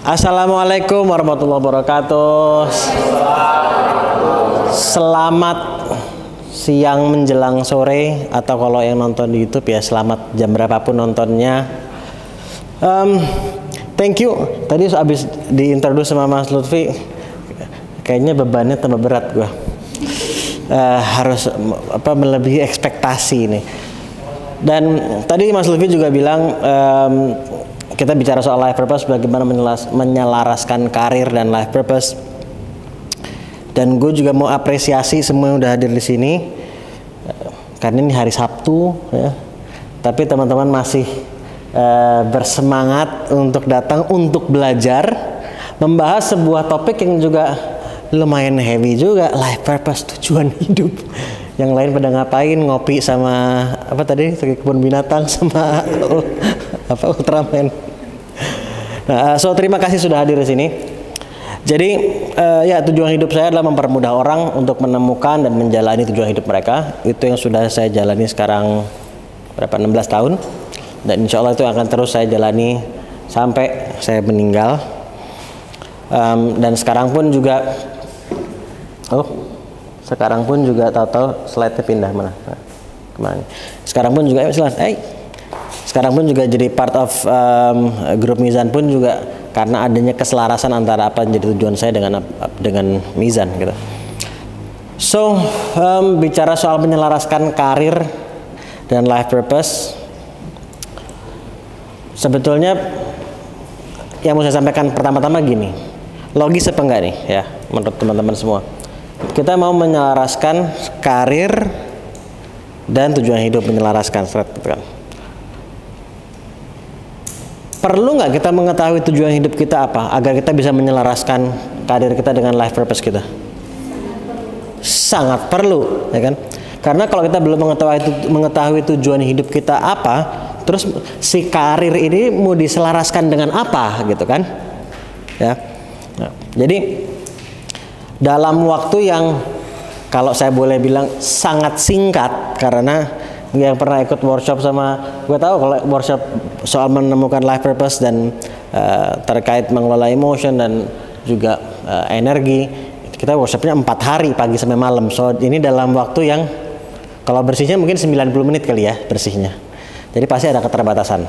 Assalamualaikum warahmatullahi wabarakatuh. Selamat siang menjelang sore, atau kalau yang nonton di YouTube ya selamat jam berapapun nontonnya. Thank you. Tadi habis diintroduce sama Mas Lutfi, kayaknya bebannya tambah berat gua. Harus melebihi ekspektasi ini. Dan tadi Mas Lutfi juga bilang kita bicara soal life purpose, bagaimana menyelaraskan karir dan life purpose. Dan gue juga mau apresiasi semua yang udah hadir di sini, karena ini hari Sabtu, ya. Tapi teman-teman masih bersemangat untuk datang untuk belajar, membahas sebuah topik yang juga lumayan heavy juga, life purpose, tujuan hidup. Yang lain pada ngapain, ngopi sama apa tadi, kebun binatang sama Ultraman. Nah, terima kasih sudah hadir di sini. Jadi ya, tujuan hidup saya adalah mempermudah orang untuk menemukan dan menjalani tujuan hidup mereka. Itu yang sudah saya jalani sekarang 16 tahun, dan insya Allah itu akan terus saya jalani sampai saya meninggal. Dan sekarang pun juga tahu-tahu slide-nya pindah mana? Kemana? Sekarang pun juga sekarang pun juga jadi part of grup Mizan pun juga karena adanya keselarasan antara apa yang jadi tujuan saya dengan Mizan gitu. So bicara soal menyelaraskan karir dan life purpose, sebetulnya yang mau saya sampaikan pertama-tama gini, logis apa enggak nih ya menurut teman-teman semua? Kita mau menyelaraskan karir dan tujuan hidup, menyelaraskan gitu kan. Perlu nggak kita mengetahui tujuan hidup kita apa agar kita bisa menyelaraskan karir kita dengan life purpose kita? Sangat perlu, ya kan? Karena kalau kita belum mengetahui tujuan hidup kita apa, terus si karir ini mau diselaraskan dengan apa, gitu kan? Ya. Nah, jadi dalam waktu yang kalau saya boleh bilang sangat singkat, karena yang pernah ikut workshop sama gue tahu kalau workshop soal menemukan life purpose dan terkait mengelola emotion dan juga energi, kita workshopnya 4 hari pagi sampai malam. So ini dalam waktu yang kalau bersihnya mungkin 90 menit kali ya bersihnya, jadi pasti ada keterbatasan.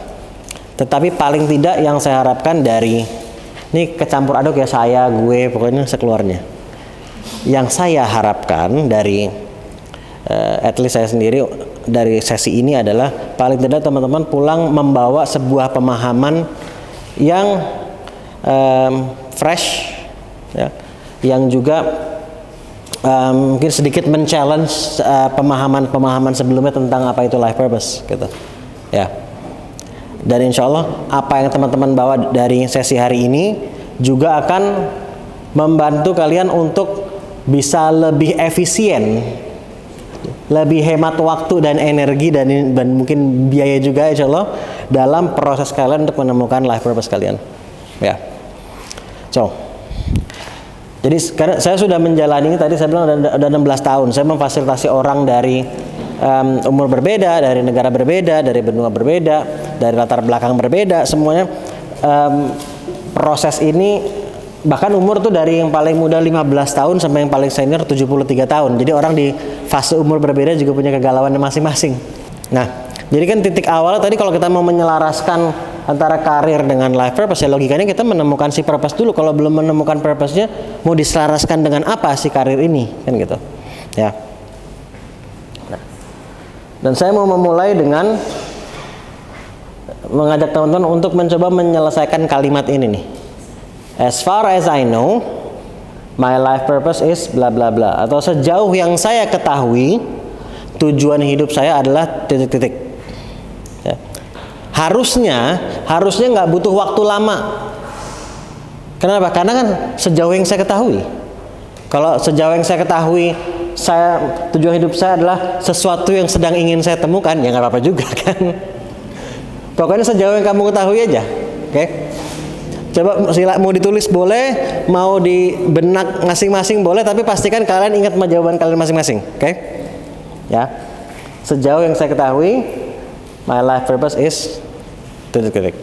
Tetapi paling tidak yang saya harapkan dari ini kecampur aduk ya, saya gue pokoknya sekeluarnya, yang saya harapkan dari at least saya sendiri dari sesi ini adalah paling tidak teman-teman pulang membawa sebuah pemahaman yang fresh, ya, yang juga mungkin sedikit men-challenge pemahaman sebelumnya tentang apa itu life purpose, gitu, ya. Dan insya Allah apa yang teman-teman bawa dari sesi hari ini juga akan membantu kalian untuk bisa lebih efisien, lebih hemat waktu dan energi dan mungkin biaya juga insya Allah dalam proses kalian untuk menemukan life purpose kalian, ya. So, jadi karena saya sudah menjalani, tadi saya bilang udah 16 tahun saya memfasilitasi orang dari umur berbeda, dari negara berbeda, dari benua berbeda, dari latar belakang berbeda, semuanya proses ini. Bahkan umur tuh dari yang paling muda 15 tahun sampai yang paling senior 73 tahun. Jadi orang di fase umur berbeda juga punya kegalauannya masing-masing. Nah, jadi kan titik awal tadi kalau kita mau menyelaraskan antara karir dengan life purpose, ya logikanya kita menemukan si purpose dulu. Kalau belum menemukan purpose-nya, mau diselaraskan dengan apa si karir ini, kan gitu. Ya. Nah, dan saya mau memulai dengan mengajak teman-teman untuk mencoba menyelesaikan kalimat ini nih. As far as I know, my life purpose is bla bla bla. Atau sejauh yang saya ketahui, tujuan hidup saya adalah titik-titik. Ya. Harusnya nggak butuh waktu lama. Kenapa? Karena kan sejauh yang saya ketahui. Kalau sejauh yang saya ketahui, tujuan hidup saya adalah sesuatu yang sedang ingin saya temukan, ya nggak apa-apa juga kan. Pokoknya sejauh yang kamu ketahui aja, oke? Okay? Coba mau ditulis boleh, mau di benak masing-masing boleh, tapi pastikan kalian ingat jawaban kalian masing-masing, oke? Ya, sejauh yang saya ketahui, my life purpose is titik-titik.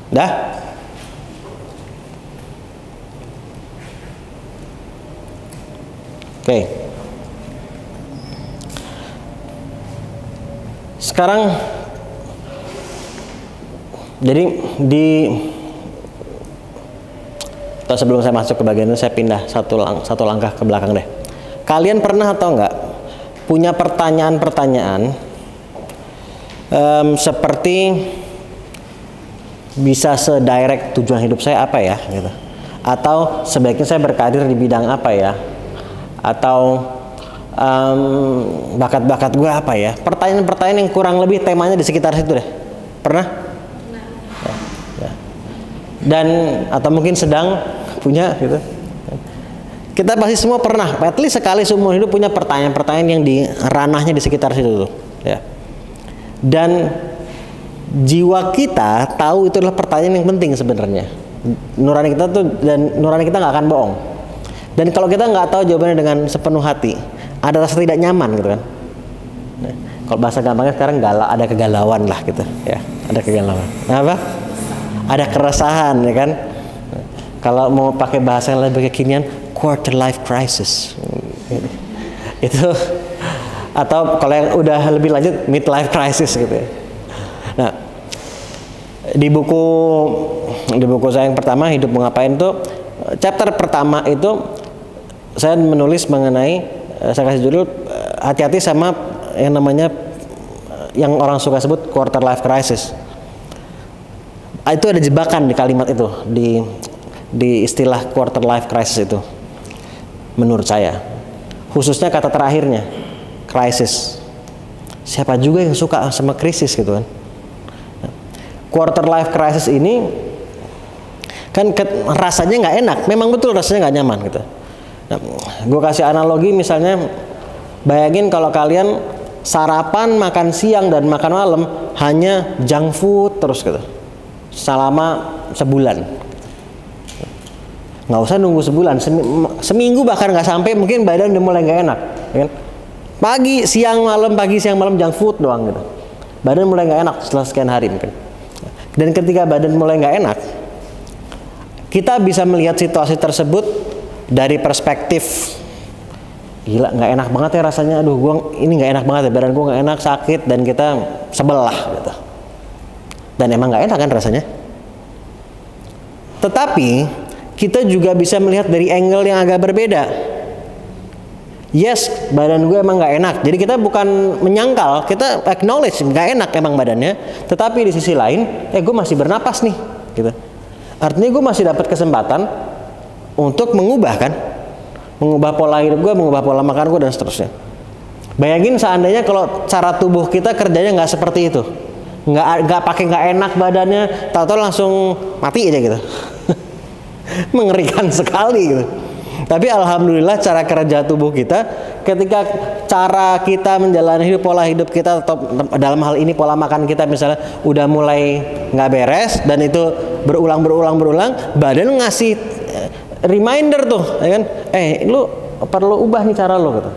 Dah? Oke. Sekarang jadi sebelum saya masuk ke bagian itu, saya pindah satu langkah ke belakang deh. Kalian pernah atau enggak punya pertanyaan-pertanyaan seperti bisa sedirect tujuan hidup saya apa ya gitu, atau sebaiknya saya berkarir di bidang apa ya, atau bakat-bakat gue apa ya, pertanyaan-pertanyaan yang kurang lebih temanya di sekitar situ deh. Pernah? Ya. Dan atau mungkin sedang punya gitu. Kita pasti semua pernah, at least sekali seumur hidup punya pertanyaan-pertanyaan yang di ranahnya di sekitar situ tuh, ya. Dan jiwa kita tahu itu adalah pertanyaan yang penting sebenarnya. Nurani kita tuh, dan nurani kita nggak akan bohong. Dan kalau kita nggak tahu jawabannya dengan sepenuh hati, ada rasa tidak nyaman gitu kan. Nah, kalau bahasa gampangnya sekarang ada kegalauan lah gitu, ya. Ada kegalauan. Apa? Ada keresahan, ya kan. Kalau mau pakai bahasa yang lebih kekinian, quarter life crisis. Itu, atau kalau yang udah lebih lanjut, midlife crisis gitu ya. Nah, di buku saya yang pertama, Hidup Mau Ngapain, tuh chapter pertama itu saya menulis mengenai, saya kasih judul hati-hati sama yang namanya, yang orang suka sebut quarter life crisis. Itu ada jebakan di kalimat itu, di istilah quarter life crisis itu, menurut saya, khususnya kata terakhirnya, crisis. Siapa juga yang suka sama krisis gitu kan. Quarter life crisis ini kan rasanya nggak enak, memang betul rasanya nggak nyaman gitu. Nah, gue kasih analogi misalnya, bayangin kalau kalian sarapan, makan siang dan makan malam hanya junk food terus gitu selama sebulan. Nggak usah nunggu sebulan, seminggu bahkan nggak sampai, mungkin badan udah mulai nggak enak, ya kan? Pagi siang malam junk food doang gitu, badan mulai nggak enak setelah sekian hari mungkin. Dan ketika badan mulai nggak enak, kita bisa melihat situasi tersebut dari perspektif, gila nggak enak banget ya rasanya, aduh ini nggak enak banget ya, badan gue nggak enak, sakit, dan kita sebel lah gitu. Dan emang nggak enak kan rasanya. Tetapi kita juga bisa melihat dari angle yang agak berbeda. Yes, badan gue emang nggak enak. Jadi kita bukan menyangkal, kita acknowledge nggak enak emang badannya. Tetapi di sisi lain, gue masih bernapas nih, gitu. Artinya gue masih dapat kesempatan untuk mengubah pola hidup gue, mengubah pola makan gue, dan seterusnya. Bayangin seandainya kalau cara tubuh kita kerjanya nggak seperti itu, nggak pakai nggak enak badannya, tahu-tahu langsung mati aja gitu. Mengerikan sekali gitu. Tapi alhamdulillah cara kerja tubuh kita, ketika cara kita menjalani hidup, pola hidup kita, atau dalam hal ini pola makan kita misalnya udah mulai nggak beres, dan itu berulang, badan ngasih reminder tuh, ya kan? Lu perlu ubah nih cara lu gitu.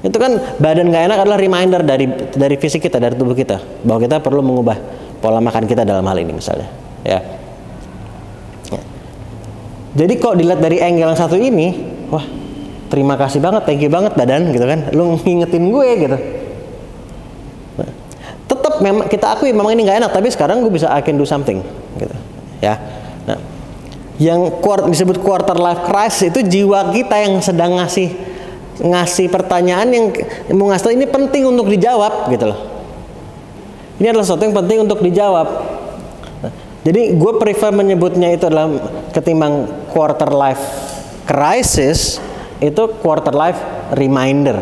Itu kan badan nggak enak adalah reminder dari fisik kita, dari tubuh kita, bahwa kita perlu mengubah pola makan kita dalam hal ini misalnya, ya. Jadi kok dilihat dari angle yang satu ini, wah terima kasih banget, thank you banget badan gitu kan, lu ngingetin gue gitu. Nah, tetap memang kita akui memang ini nggak enak, tapi sekarang gue bisa, I can do something gitu, ya. Nah, yang disebut quarter life crisis itu jiwa kita yang sedang ngasih pertanyaan yang mau ngasih tahu ini penting untuk dijawab gitu loh. Ini adalah sesuatu yang penting untuk dijawab. Jadi gue prefer menyebutnya itu adalah, ketimbang quarter life crisis, itu quarter life reminder,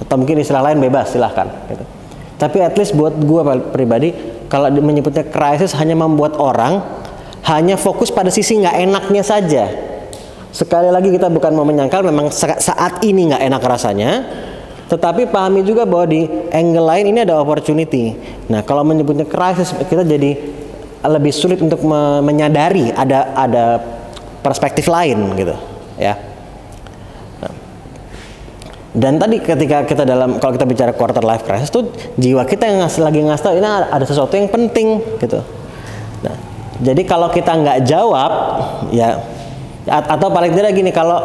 atau mungkin istilah lain bebas, silahkan gitu. Tapi at least buat gue pribadi, kalau menyebutnya crisis hanya membuat orang hanya fokus pada sisi nggak enaknya saja. Sekali lagi kita bukan mau menyangkal memang saat ini nggak enak rasanya, tetapi pahami juga bahwa di angle lain ini ada opportunity. Nah, kalau menyebutnya crisis, kita jadi lebih sulit untuk menyadari ada perspektif lain gitu, ya. Nah, dan tadi ketika kita kalau kita bicara quarter life crisis tuh, jiwa kita yang lagi ngasih tahu ini ada sesuatu yang penting gitu. Nah, jadi kalau kita nggak jawab, ya, atau paling tidak gini, kalau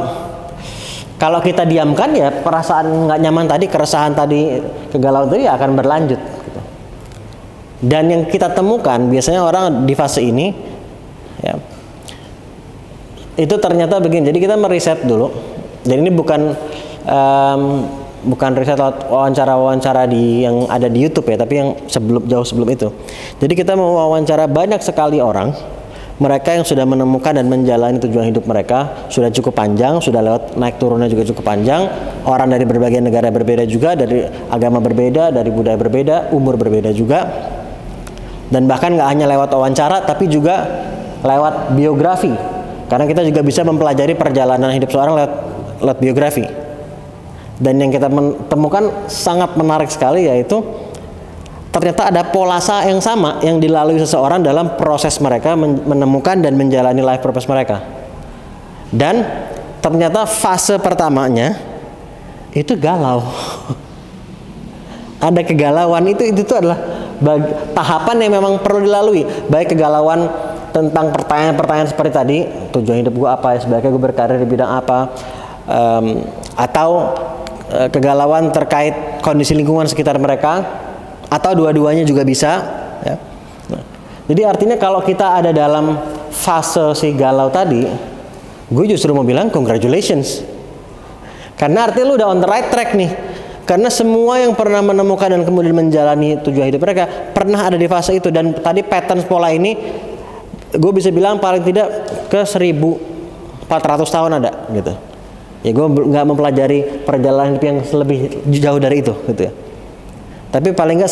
Kalau kita diamkan ya perasaan nggak nyaman tadi, keresahan tadi, kegalauan tadi akan berlanjut. Gitu. Dan yang kita temukan biasanya orang di fase ini, ya, itu ternyata begini. Jadi kita meriset dulu. Dan ini bukan riset wawancara-wawancara yang ada di YouTube ya, tapi yang jauh sebelum itu. Jadi kita mau wawancara banyak sekali orang. Mereka yang sudah menemukan dan menjalani tujuan hidup mereka sudah cukup panjang, sudah lewat naik turunnya juga cukup panjang. Orang dari berbagai negara berbeda juga, dari agama berbeda, dari budaya berbeda, umur berbeda juga. Dan bahkan nggak hanya lewat wawancara, tapi juga lewat biografi. Karena kita juga bisa mempelajari perjalanan hidup seorang lewat biografi. Dan yang kita temukan sangat menarik sekali, yaitu ternyata ada polasa yang sama yang dilalui seseorang dalam proses mereka menemukan dan menjalani life purpose mereka. Dan ternyata fase pertamanya itu galau. Ada kegalauan, itu adalah tahapan yang memang perlu dilalui. Baik kegalauan tentang pertanyaan-pertanyaan seperti tadi, tujuan hidup gue apa, sebaiknya gue berkarir di bidang apa, atau kegalauan terkait kondisi lingkungan sekitar mereka, atau dua-duanya juga bisa, ya. Nah, jadi artinya kalau kita ada dalam fase si galau tadi, gue justru mau bilang congratulations, karena artinya lu udah on the right track nih. Karena semua yang pernah menemukan dan kemudian menjalani tujuan hidup mereka pernah ada di fase itu. Dan tadi pattern pola ini gue bisa bilang paling tidak ke 1400 tahun ada gitu. Ya gue nggak mempelajari perjalanan hidup yang lebih jauh dari itu gitu ya. Tapi paling nggak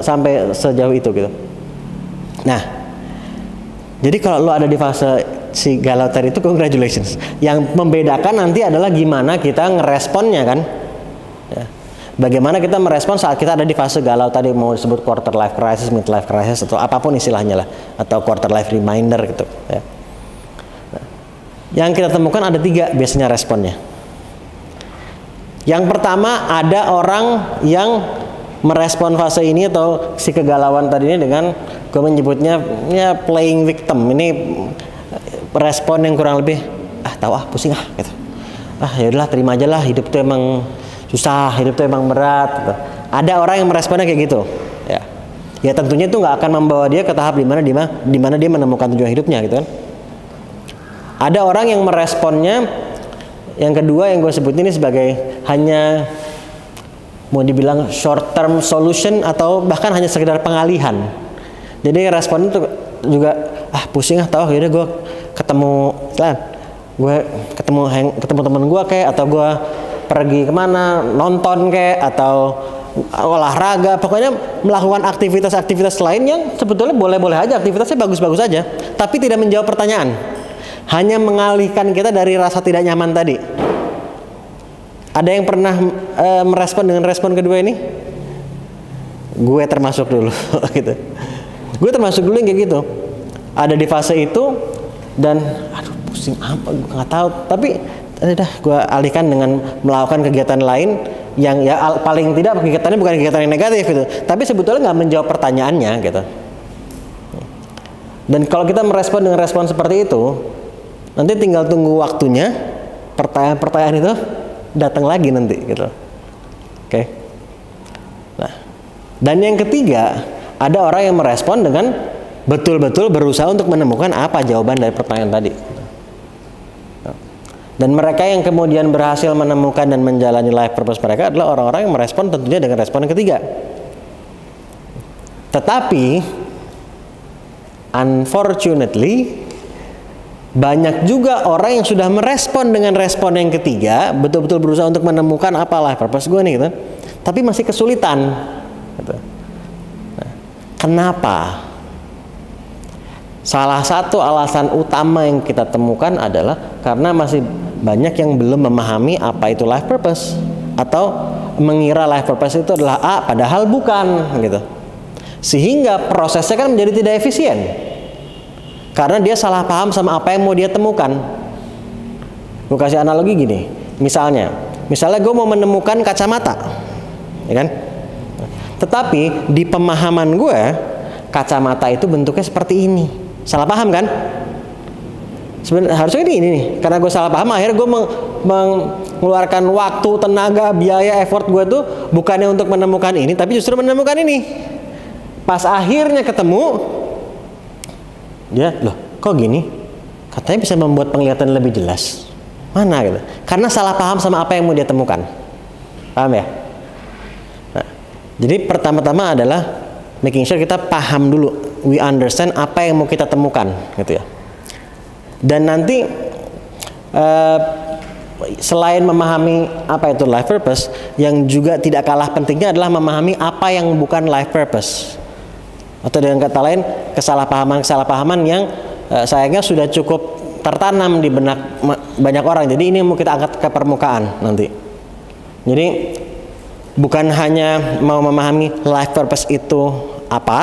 sampai sejauh itu gitu. Nah, jadi kalau lo ada di fase si galau tadi itu, congratulations. Yang membedakan nanti adalah gimana kita ngeresponnya kan. Ya. Bagaimana kita merespon saat kita ada di fase galau tadi, mau disebut quarter life crisis, mid life crisis, atau apapun istilahnya lah, atau quarter life reminder gitu. Ya. Nah, yang kita temukan ada 3 biasanya responnya. Yang pertama, ada orang yang merespon fase ini atau si kegalauan tadi ini dengan, gue menyebutnya ya playing victim. Ini respon yang kurang lebih pusing gitu. Ya udahlah, terima aja lah, hidup tuh emang susah, hidup tuh emang berat gitu. Ada orang yang meresponnya kayak gitu ya. Ya tentunya itu nggak akan membawa dia ke tahap di mana dia menemukan tujuan hidupnya gitu kan. Ada orang yang meresponnya, yang kedua yang gue sebut ini sebagai hanya mau dibilang short term solution atau bahkan hanya sekedar pengalihan. Jadi respon itu juga pusing yaudah gue ketemu temen gue kayak, atau gue pergi kemana, nonton kayak, atau olahraga, pokoknya melakukan aktivitas-aktivitas lain yang sebetulnya boleh-boleh aja, aktivitasnya bagus-bagus aja, tapi tidak menjawab pertanyaan, hanya mengalihkan kita dari rasa tidak nyaman tadi. Ada yang pernah merespon dengan respon kedua ini? Gue termasuk dulu gitu. Gue termasuk dulu yang kayak gitu. Ada di fase itu dan pusing apa, gue nggak tahu. Tapi gue alihkan dengan melakukan kegiatan lain yang ya paling tidak kegiatannya bukan kegiatan yang negatif gitu. Tapi sebetulnya nggak menjawab pertanyaannya gitu. Dan kalau kita merespon dengan respon seperti itu, nanti tinggal tunggu waktunya pertanyaan-pertanyaan itu datang lagi nanti gitu. Oke. Nah, dan yang ketiga, ada orang yang merespon dengan betul-betul berusaha untuk menemukan apa jawaban dari pertanyaan tadi. Dan mereka yang kemudian berhasil menemukan dan menjalani life purpose mereka adalah orang-orang yang merespon tentunya dengan respon yang ketiga. Tetapi unfortunately banyak juga orang yang sudah merespon dengan respon yang ketiga, betul-betul berusaha untuk menemukan apa life purpose gue nih gitu, tapi masih kesulitan gitu. Nah, kenapa? Salah satu alasan utama yang kita temukan adalah karena masih banyak yang belum memahami apa itu life purpose, atau mengira life purpose itu adalah A padahal bukan gitu. Sehingga prosesnya kan menjadi tidak efisien. Karena dia salah paham sama apa yang mau dia temukan. Gue kasih analogi gini, misalnya gue mau menemukan kacamata, ya kan? Tetapi di pemahaman gue, kacamata itu bentuknya seperti ini. Salah paham kan? Sebenarnya harusnya ini nih. Karena gue salah paham, akhirnya gue mengeluarkan waktu, tenaga, biaya, effort gue tuh bukannya untuk menemukan ini, tapi justru menemukan ini. Pas akhirnya ketemu, dia loh kok gini? Katanya bisa membuat penglihatan lebih jelas. Mana gitu? Karena salah paham sama apa yang mau dia temukan. Paham ya? Nah, jadi pertama-tama adalah making sure kita paham dulu, we understand apa yang mau kita temukan, gitu ya. Dan nanti selain memahami apa itu life purpose, yang juga tidak kalah pentingnya adalah memahami apa yang bukan life purpose. Atau dengan kata lain, kesalahpahaman yang sayangnya sudah cukup tertanam di benak banyak orang. Jadi ini yang mau kita angkat ke permukaan nanti. Jadi bukan hanya mau memahami life purpose itu apa,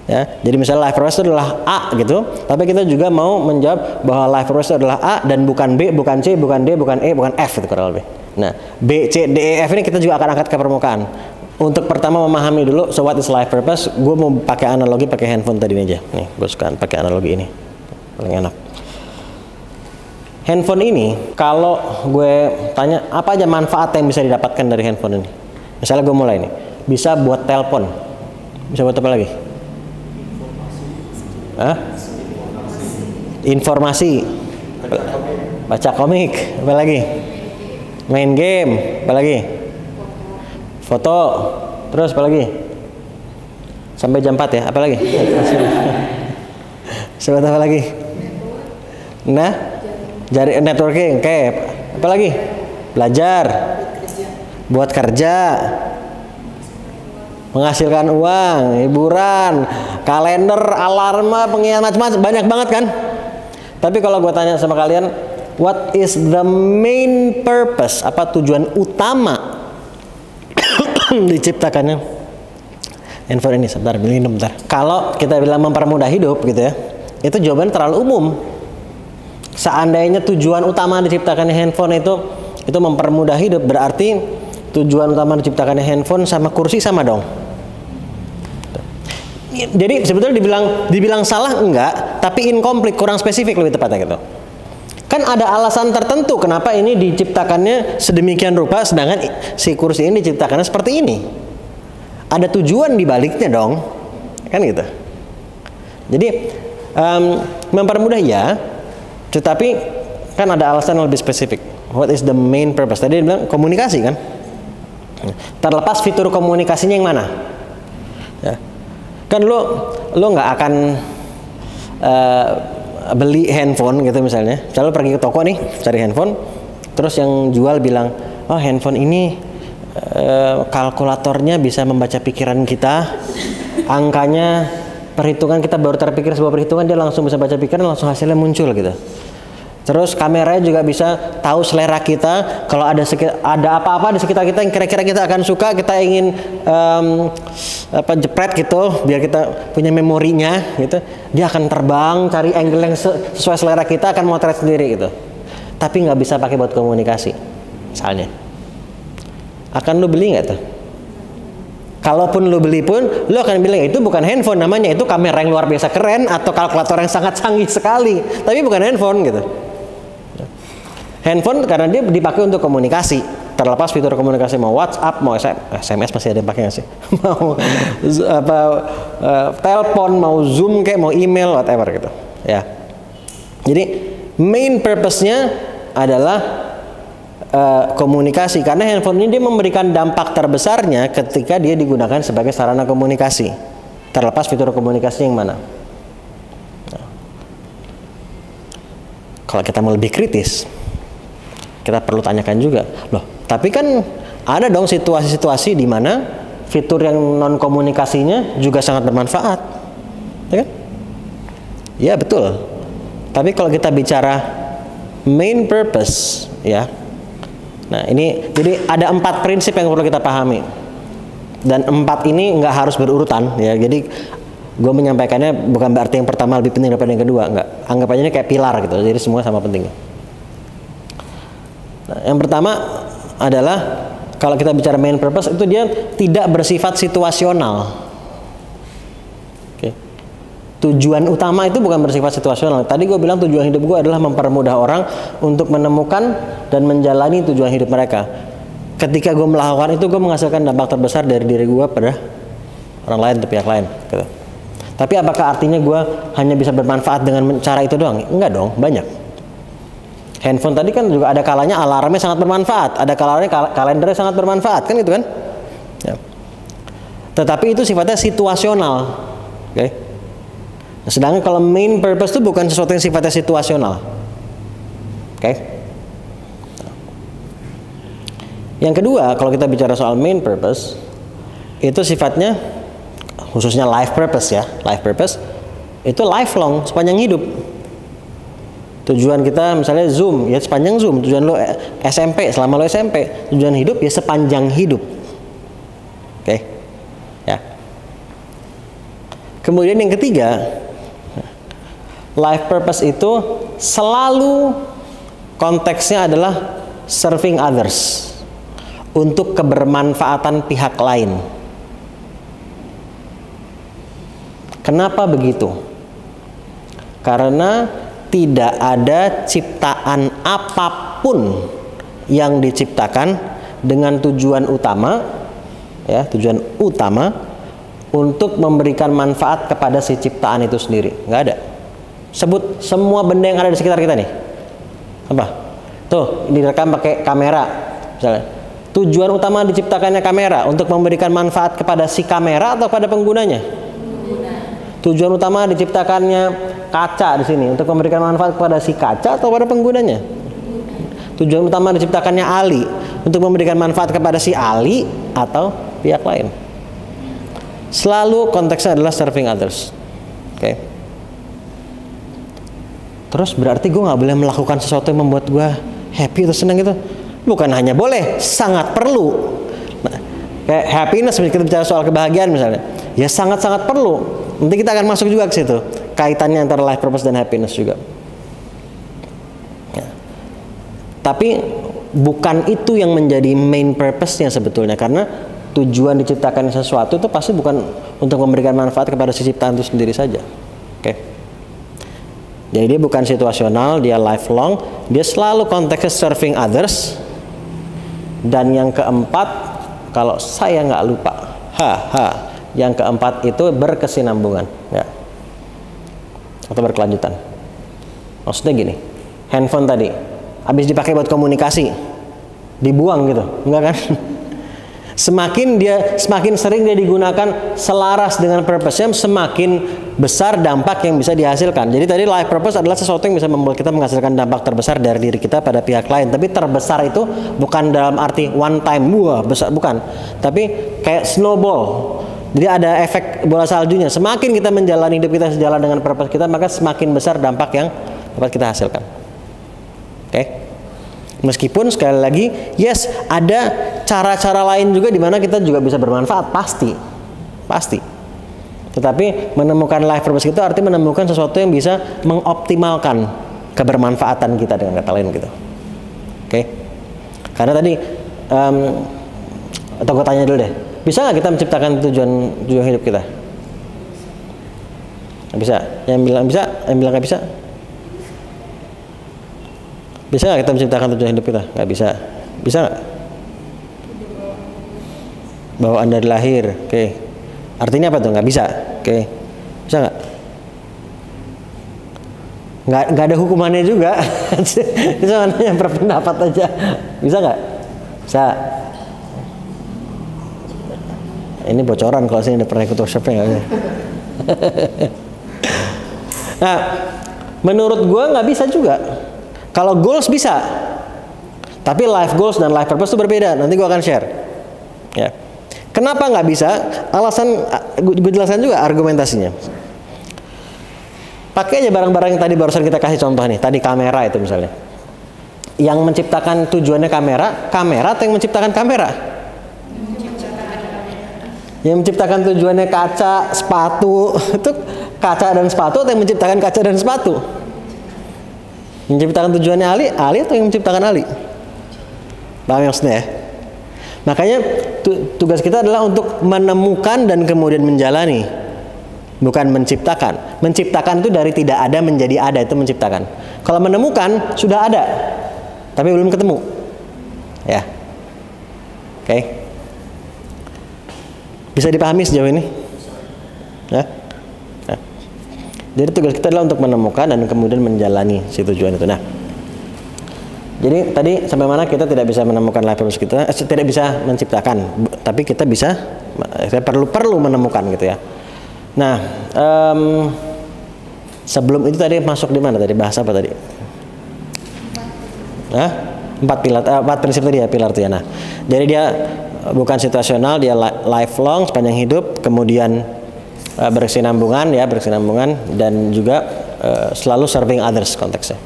ya. Jadi misalnya life purpose itu adalah A gitu, tapi kita juga mau menjawab bahwa life purpose itu adalah A dan bukan B, bukan C, bukan D, bukan E, bukan F, itu kurang lebih. Nah, B, C, D, E, F ini kita juga akan angkat ke permukaan. Untuk pertama memahami dulu, so what is life purpose? Gue mau pakai analogi pakai handphone tadi aja. Nih, gue suka pakai analogi ini, paling enak. Handphone ini, kalau gue tanya apa aja manfaat yang bisa didapatkan dari handphone ini, misalnya gue mulai nih, bisa buat telepon, bisa buat apa lagi? Informasi, baca komik, apa lagi? Main game, apa lagi? Foto, terus apa lagi? Sampai jam 4 ya, apa lagi? Sebut apa lagi? Nah, jari networking, kayak apa lagi? Belajar, buat kerja, menghasilkan uang, hiburan, kalender, alarma, pengingat, macam-macam, banyak banget kan. Tapi kalau gue tanya sama kalian, what is the main purpose? Apa tujuan utama diciptakannya handphone ini? Sebentar, minum bentar. Kalau kita bilang mempermudah hidup gitu ya, itu jawabannya terlalu umum. Seandainya tujuan utama diciptakannya handphone itu mempermudah hidup, berarti tujuan utama diciptakannya handphone sama kursi sama dong. Jadi sebetulnya dibilang salah enggak, tapi incomplete, kurang spesifik lebih tepatnya gitu. Kan ada alasan tertentu kenapa ini diciptakannya sedemikian rupa, sedangkan si kursi ini diciptakannya seperti ini. Ada tujuan di baliknya dong, kan gitu. Jadi mempermudah ya, tetapi kan ada alasan yang lebih spesifik. What is the main purpose? Tadi dia bilang komunikasi kan. Terlepas fitur komunikasinya yang mana, ya. Kan lo nggak akan beli handphone gitu misalnya. Lo pergi ke toko nih cari handphone, terus yang jual bilang, oh handphone ini kalkulatornya bisa membaca pikiran kita, angkanya perhitungan kita baru terpikir sebuah perhitungan dia langsung bisa baca pikiran, langsung hasilnya muncul gitu. Terus kameranya juga bisa tahu selera kita. Kalau ada apa-apa di sekitar kita yang kira-kira kita akan suka, kita ingin jepret gitu, biar kita punya memorinya gitu. Dia akan terbang cari angle yang sesuai selera kita, akan motret sendiri gitu. Tapi nggak bisa pakai buat komunikasi, misalnya. Akan lu beli nggak tuh? Kalaupun lu beli pun, lu akan bilang itu bukan handphone, namanya itu kamera yang luar biasa keren atau kalkulator yang sangat canggih sekali, tapi bukan handphone gitu. Handphone karena dia dipakai untuk komunikasi, terlepas fitur komunikasi mau WhatsApp, mau SMS masih ada yang pakai nggak sih? Mau telepon, mau Zoom kayak mau email, whatever gitu, ya. Jadi main purpose-nya adalah komunikasi, karena handphone ini dia memberikan dampak terbesarnya ketika dia digunakan sebagai sarana komunikasi, terlepas fitur komunikasi yang mana. Nah, kalau kita mau lebih kritis, kita perlu tanyakan juga, loh, tapi kan ada dong situasi-situasi di mana fitur yang non komunikasinya juga sangat bermanfaat, ya kan? Ya betul. Tapi kalau kita bicara main purpose, ya. Nah ini, jadi ada 4 prinsip yang perlu kita pahami, dan 4 ini nggak harus berurutan, ya. Jadi gue menyampaikannya bukan berarti yang pertama lebih penting daripada yang kedua, nggak. Anggap aja ini kayak pilar gitu, jadi semua sama pentingnya. Nah, yang pertama adalah kalau kita bicara main purpose itu dia tidak bersifat situasional. Oke. Tujuan utama itu bukan bersifat situasional. Tadi gue bilang tujuan hidup gue adalah mempermudah orang untuk menemukan dan menjalani tujuan hidup mereka. Ketika gue melakukan itu, gue menghasilkan dampak terbesar dari diri gue pada orang lain atau pihak lain gitu. Tapi apakah artinya gue hanya bisa bermanfaat dengan cara itu doang? Enggak dong, banyak. Handphone tadi kan juga ada kalanya alarmnya sangat bermanfaat, ada kalanya kalendernya sangat bermanfaat, kan gitu kan? Ya. Tetapi itu sifatnya situasional, oke? Sedangkan kalau main purpose itu bukan sesuatu yang sifatnya situasional, oke? Yang kedua, kalau kita bicara soal main purpose, itu sifatnya khususnya life purpose ya, life purpose itu lifelong, sepanjang hidup. Tujuan kita misalnya Zoom, ya sepanjang Zoom. Tujuan lo SMP, selama lo SMP. Tujuan hidup ya sepanjang hidup. Oke. Ya. Kemudian yang ketiga, life purpose itu selalu konteksnya adalah serving others, untuk kebermanfaatan pihak lain. Kenapa begitu? Karena tidak ada ciptaan apapun yang diciptakan dengan tujuan utama, ya, tujuan utama untuk memberikan manfaat kepada si ciptaan itu sendiri. Nggak ada. Sebut semua benda yang ada di sekitar kita nih. Apa? Tuh, direkam pakai kamera, misalnya. Tujuan utama diciptakannya kamera untuk memberikan manfaat kepada si kamera atau pada penggunanya? Tujuan utama diciptakannya kaca di sini untuk memberikan manfaat kepada si kaca atau pada penggunanya? Tujuan utama diciptakannya Ali untuk memberikan manfaat kepada si Ali atau pihak lain. Selalu konteksnya adalah serving others. Oke. Terus berarti gue nggak boleh melakukan sesuatu yang membuat gue happy atau senang gitu? Bukan hanya boleh, sangat perlu. Nah, kayak happiness, kita bicara soal kebahagiaan misalnya, ya sangat-sangat perlu. Nanti kita akan masuk juga ke situ, kaitannya antara life purpose dan happiness juga. Ya. Tapi bukan itu yang menjadi main purpose-nya sebetulnya, karena tujuan diciptakan sesuatu itu pasti bukan untuk memberikan manfaat kepada si ciptaan itu sendiri saja. Oke. Jadi dia bukan situasional, dia lifelong, dia selalu konteksnya serving others. Dan yang keempat, kalau saya nggak lupa, yang keempat itu berkesinambungan, ya, atau berkelanjutan. Maksudnya gini, handphone tadi habis dipakai buat komunikasi, dibuang gitu, enggak kan? Semakin sering dia digunakan selaras dengan purpose-nya, semakin besar dampak yang bisa dihasilkan. Jadi tadi life purpose adalah sesuatu yang bisa membuat kita menghasilkan dampak terbesar dari diri kita pada pihak lain. Tapi terbesar itu bukan dalam arti one time, wah besar, bukan. Tapi kayak snowball. Jadi ada efek bola saljunya. Semakin kita menjalani hidup kita sejalan dengan purpose kita, maka semakin besar dampak yang dapat kita hasilkan. Oke? Meskipun sekali lagi, yes, ada cara-cara lain juga di mana kita juga bisa bermanfaat, pasti. Tetapi menemukan life purpose itu artinya menemukan sesuatu yang bisa mengoptimalkan kebermanfaatan kita, dengan kata lain gitu. Oke? Karena tadi, atau gue tanya dulu deh, bisa nggak kita menciptakan tujuan hidup kita? Nggak bisa. Yang bilang bisa, yang bilang nggak bisa. Bisa nggak kita menciptakan tujuan hidup kita? Nggak bisa. Bisa nggak? Bawaan dari lahir. Oke. Artinya apa tuh? Nggak bisa. Oke. Bisa nggak? Nggak ada hukumannya juga. Itu hanya berpendapat aja. Bisa nggak? Bisa. Ini bocoran kalau saya udah pernah ikut workshopnya nggak bisa. Nah, menurut gue nggak bisa juga. Kalau goals bisa, tapi life goals dan life purpose itu berbeda. Nanti gue akan share. Ya. Kenapa nggak bisa? Alasan gue jelaskan juga argumentasinya. Pakai aja barang-barang yang tadi barusan kita kasih contoh nih. Tadi kamera itu misalnya. Yang menciptakan tujuannya kamera atau yang menciptakan kamera? Yang menciptakan tujuannya kaca, sepatu, itu kaca dan sepatu atau yang menciptakan kaca dan sepatu? Yang menciptakan tujuannya Ali atau yang menciptakan Ali? Paham maksudnya ya? Makanya tugas kita adalah untuk menemukan dan kemudian menjalani bukan menciptakan. Menciptakan itu dari tidak ada menjadi ada, itu menciptakan. Kalau menemukan sudah ada, tapi belum ketemu. Ya, oke. Bisa dipahami sejauh ini? Ya. Nah. Jadi tugas kita adalah untuk menemukan dan kemudian menjalani si tujuan itu. Nah, jadi tadi sampai mana kita tidak bisa menemukan life purpose kita, tidak bisa menciptakan, tapi kita bisa, saya perlu menemukan gitu ya. Nah, sebelum itu tadi masuk di mana tadi, bahasa apa tadi? Empat prinsip tadi ya, pilar itu ya. Nah, jadi dia bukan situasional, dia lifelong, sepanjang hidup, kemudian berkesinambungan dan juga selalu serving others konteksnya.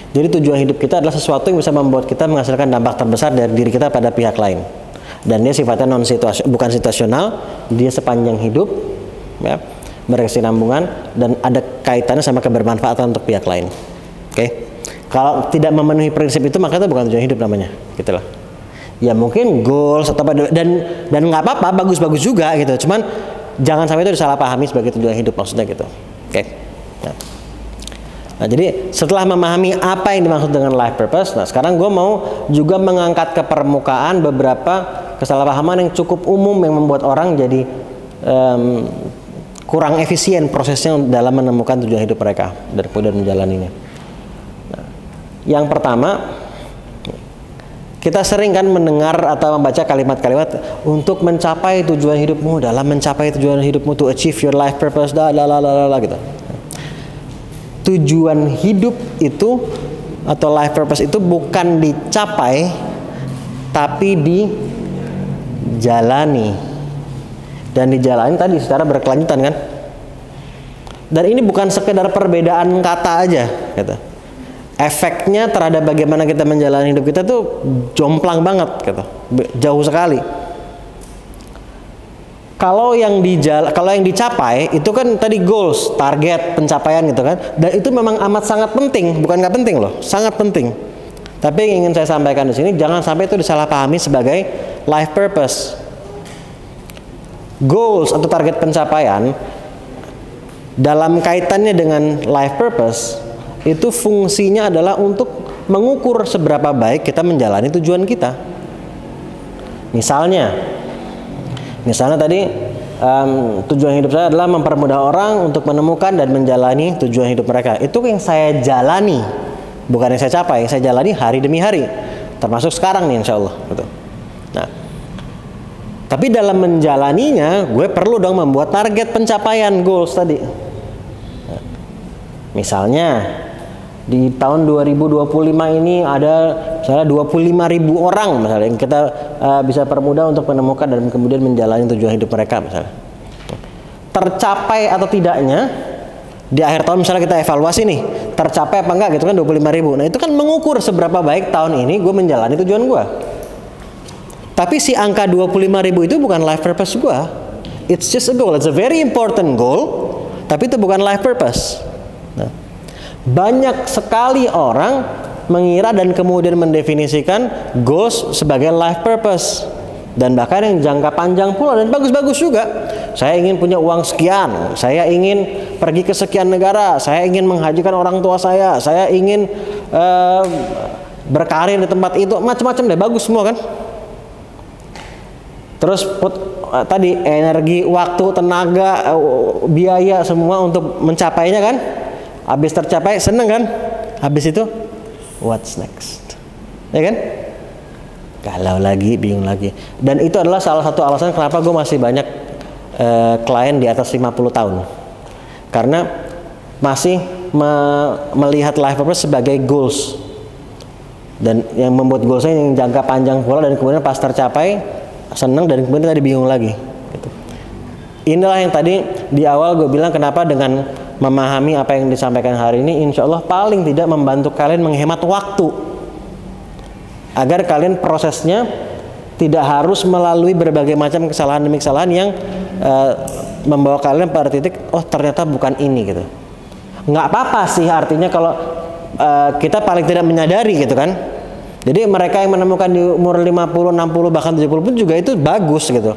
Jadi tujuan hidup kita adalah sesuatu yang bisa membuat kita menghasilkan dampak terbesar dari diri kita pada pihak lain. Dan dia sifatnya bukan situasional, dia sepanjang hidup, ya, berkesinambungan dan ada kaitannya sama kebermanfaatan untuk pihak lain. Oke. Kalau tidak memenuhi prinsip itu maka itu bukan tujuan hidup namanya, gitulah. Ya mungkin goals atau apa, dan nggak apa-apa, bagus-bagus juga gitu. Cuman jangan sampai itu disalahpahami sebagai tujuan hidup maksudnya gitu. Oke. Nah, jadi setelah memahami apa yang dimaksud dengan life purpose, nah sekarang gue mau juga mengangkat ke permukaan beberapa kesalahpahaman yang cukup umum yang membuat orang jadi kurang efisien prosesnya dalam menemukan tujuan hidup mereka dan kemudian menjalaninya. Nah, yang pertama, kita sering kan mendengar atau membaca kalimat-kalimat untuk mencapai tujuan hidupmu, dalam mencapai tujuan hidupmu, to achieve your life purpose, gitu. Tujuan hidup itu atau life purpose itu bukan dicapai tapi dijalani, dan dijalani tadi secara berkelanjutan kan. Dan ini bukan sekedar perbedaan kata aja gitu. Efeknya terhadap bagaimana kita menjalani hidup kita tuh jomplang banget gitu, jauh sekali. Kalau yang dicapai itu kan tadi goals, target, pencapaian gitu kan, dan itu memang amat sangat penting, bukan nggak penting loh, sangat penting. Tapi yang ingin saya sampaikan di sini, jangan sampai itu disalahpahami sebagai life purpose. Goals atau target pencapaian dalam kaitannya dengan life purpose itu fungsinya adalah untuk mengukur seberapa baik kita menjalani tujuan kita. Misalnya tadi tujuan hidup saya adalah mempermudah orang untuk menemukan dan menjalani tujuan hidup mereka. Itu yang saya jalani, bukan yang saya capai. Yang saya jalani hari demi hari, termasuk sekarang nih insya Allah. Gitu. Nah, tapi dalam menjalaninya, gue perlu dong membuat target pencapaian goals tadi. Nah, misalnya di tahun 2025 ini ada misalnya 25.000 orang misalnya yang kita bisa permudah untuk menemukan dan kemudian menjalani tujuan hidup mereka misalnya. Tercapai atau tidaknya di akhir tahun misalnya kita evaluasi nih, tercapai apa enggak gitu kan 25.000. Nah, itu kan mengukur seberapa baik tahun ini gue menjalani tujuan gue. Tapi si angka 25.000 itu bukan life purpose gue. It's just a goal. It's a very important goal, tapi itu bukan life purpose. Nah, banyak sekali orang mengira dan kemudian mendefinisikan goals sebagai life purpose, dan bahkan yang jangka panjang pula dan bagus-bagus juga. Saya ingin punya uang sekian, saya ingin pergi ke sekian negara, saya ingin menghajikan orang tua saya ingin berkarir di tempat itu, macam-macam deh, bagus semua kan. Terus tadi energi, waktu, tenaga, biaya semua untuk mencapainya kan. Habis tercapai seneng kan? Habis itu what's next? Ya kan? Galau lagi, bingung lagi. Dan itu adalah salah satu alasan kenapa gue masih banyak klien di atas 50 tahun. Karena masih melihat life purpose sebagai goals. Dan yang membuat goalsnya yang jangka panjang pula, dan kemudian pas tercapai seneng dan kemudian tadi bingung lagi. Gitu. Inilah yang tadi di awal gue bilang kenapa dengan memahami apa yang disampaikan hari ini, insya Allah paling tidak membantu kalian menghemat waktu, agar kalian prosesnya tidak harus melalui berbagai macam kesalahan demi kesalahan yang membawa kalian pada titik, oh ternyata bukan ini gitu. Nggak apa-apa sih artinya kalau kita paling tidak menyadari gitu kan. Jadi mereka yang menemukan di umur 50, 60, bahkan 70 pun juga itu bagus gitu.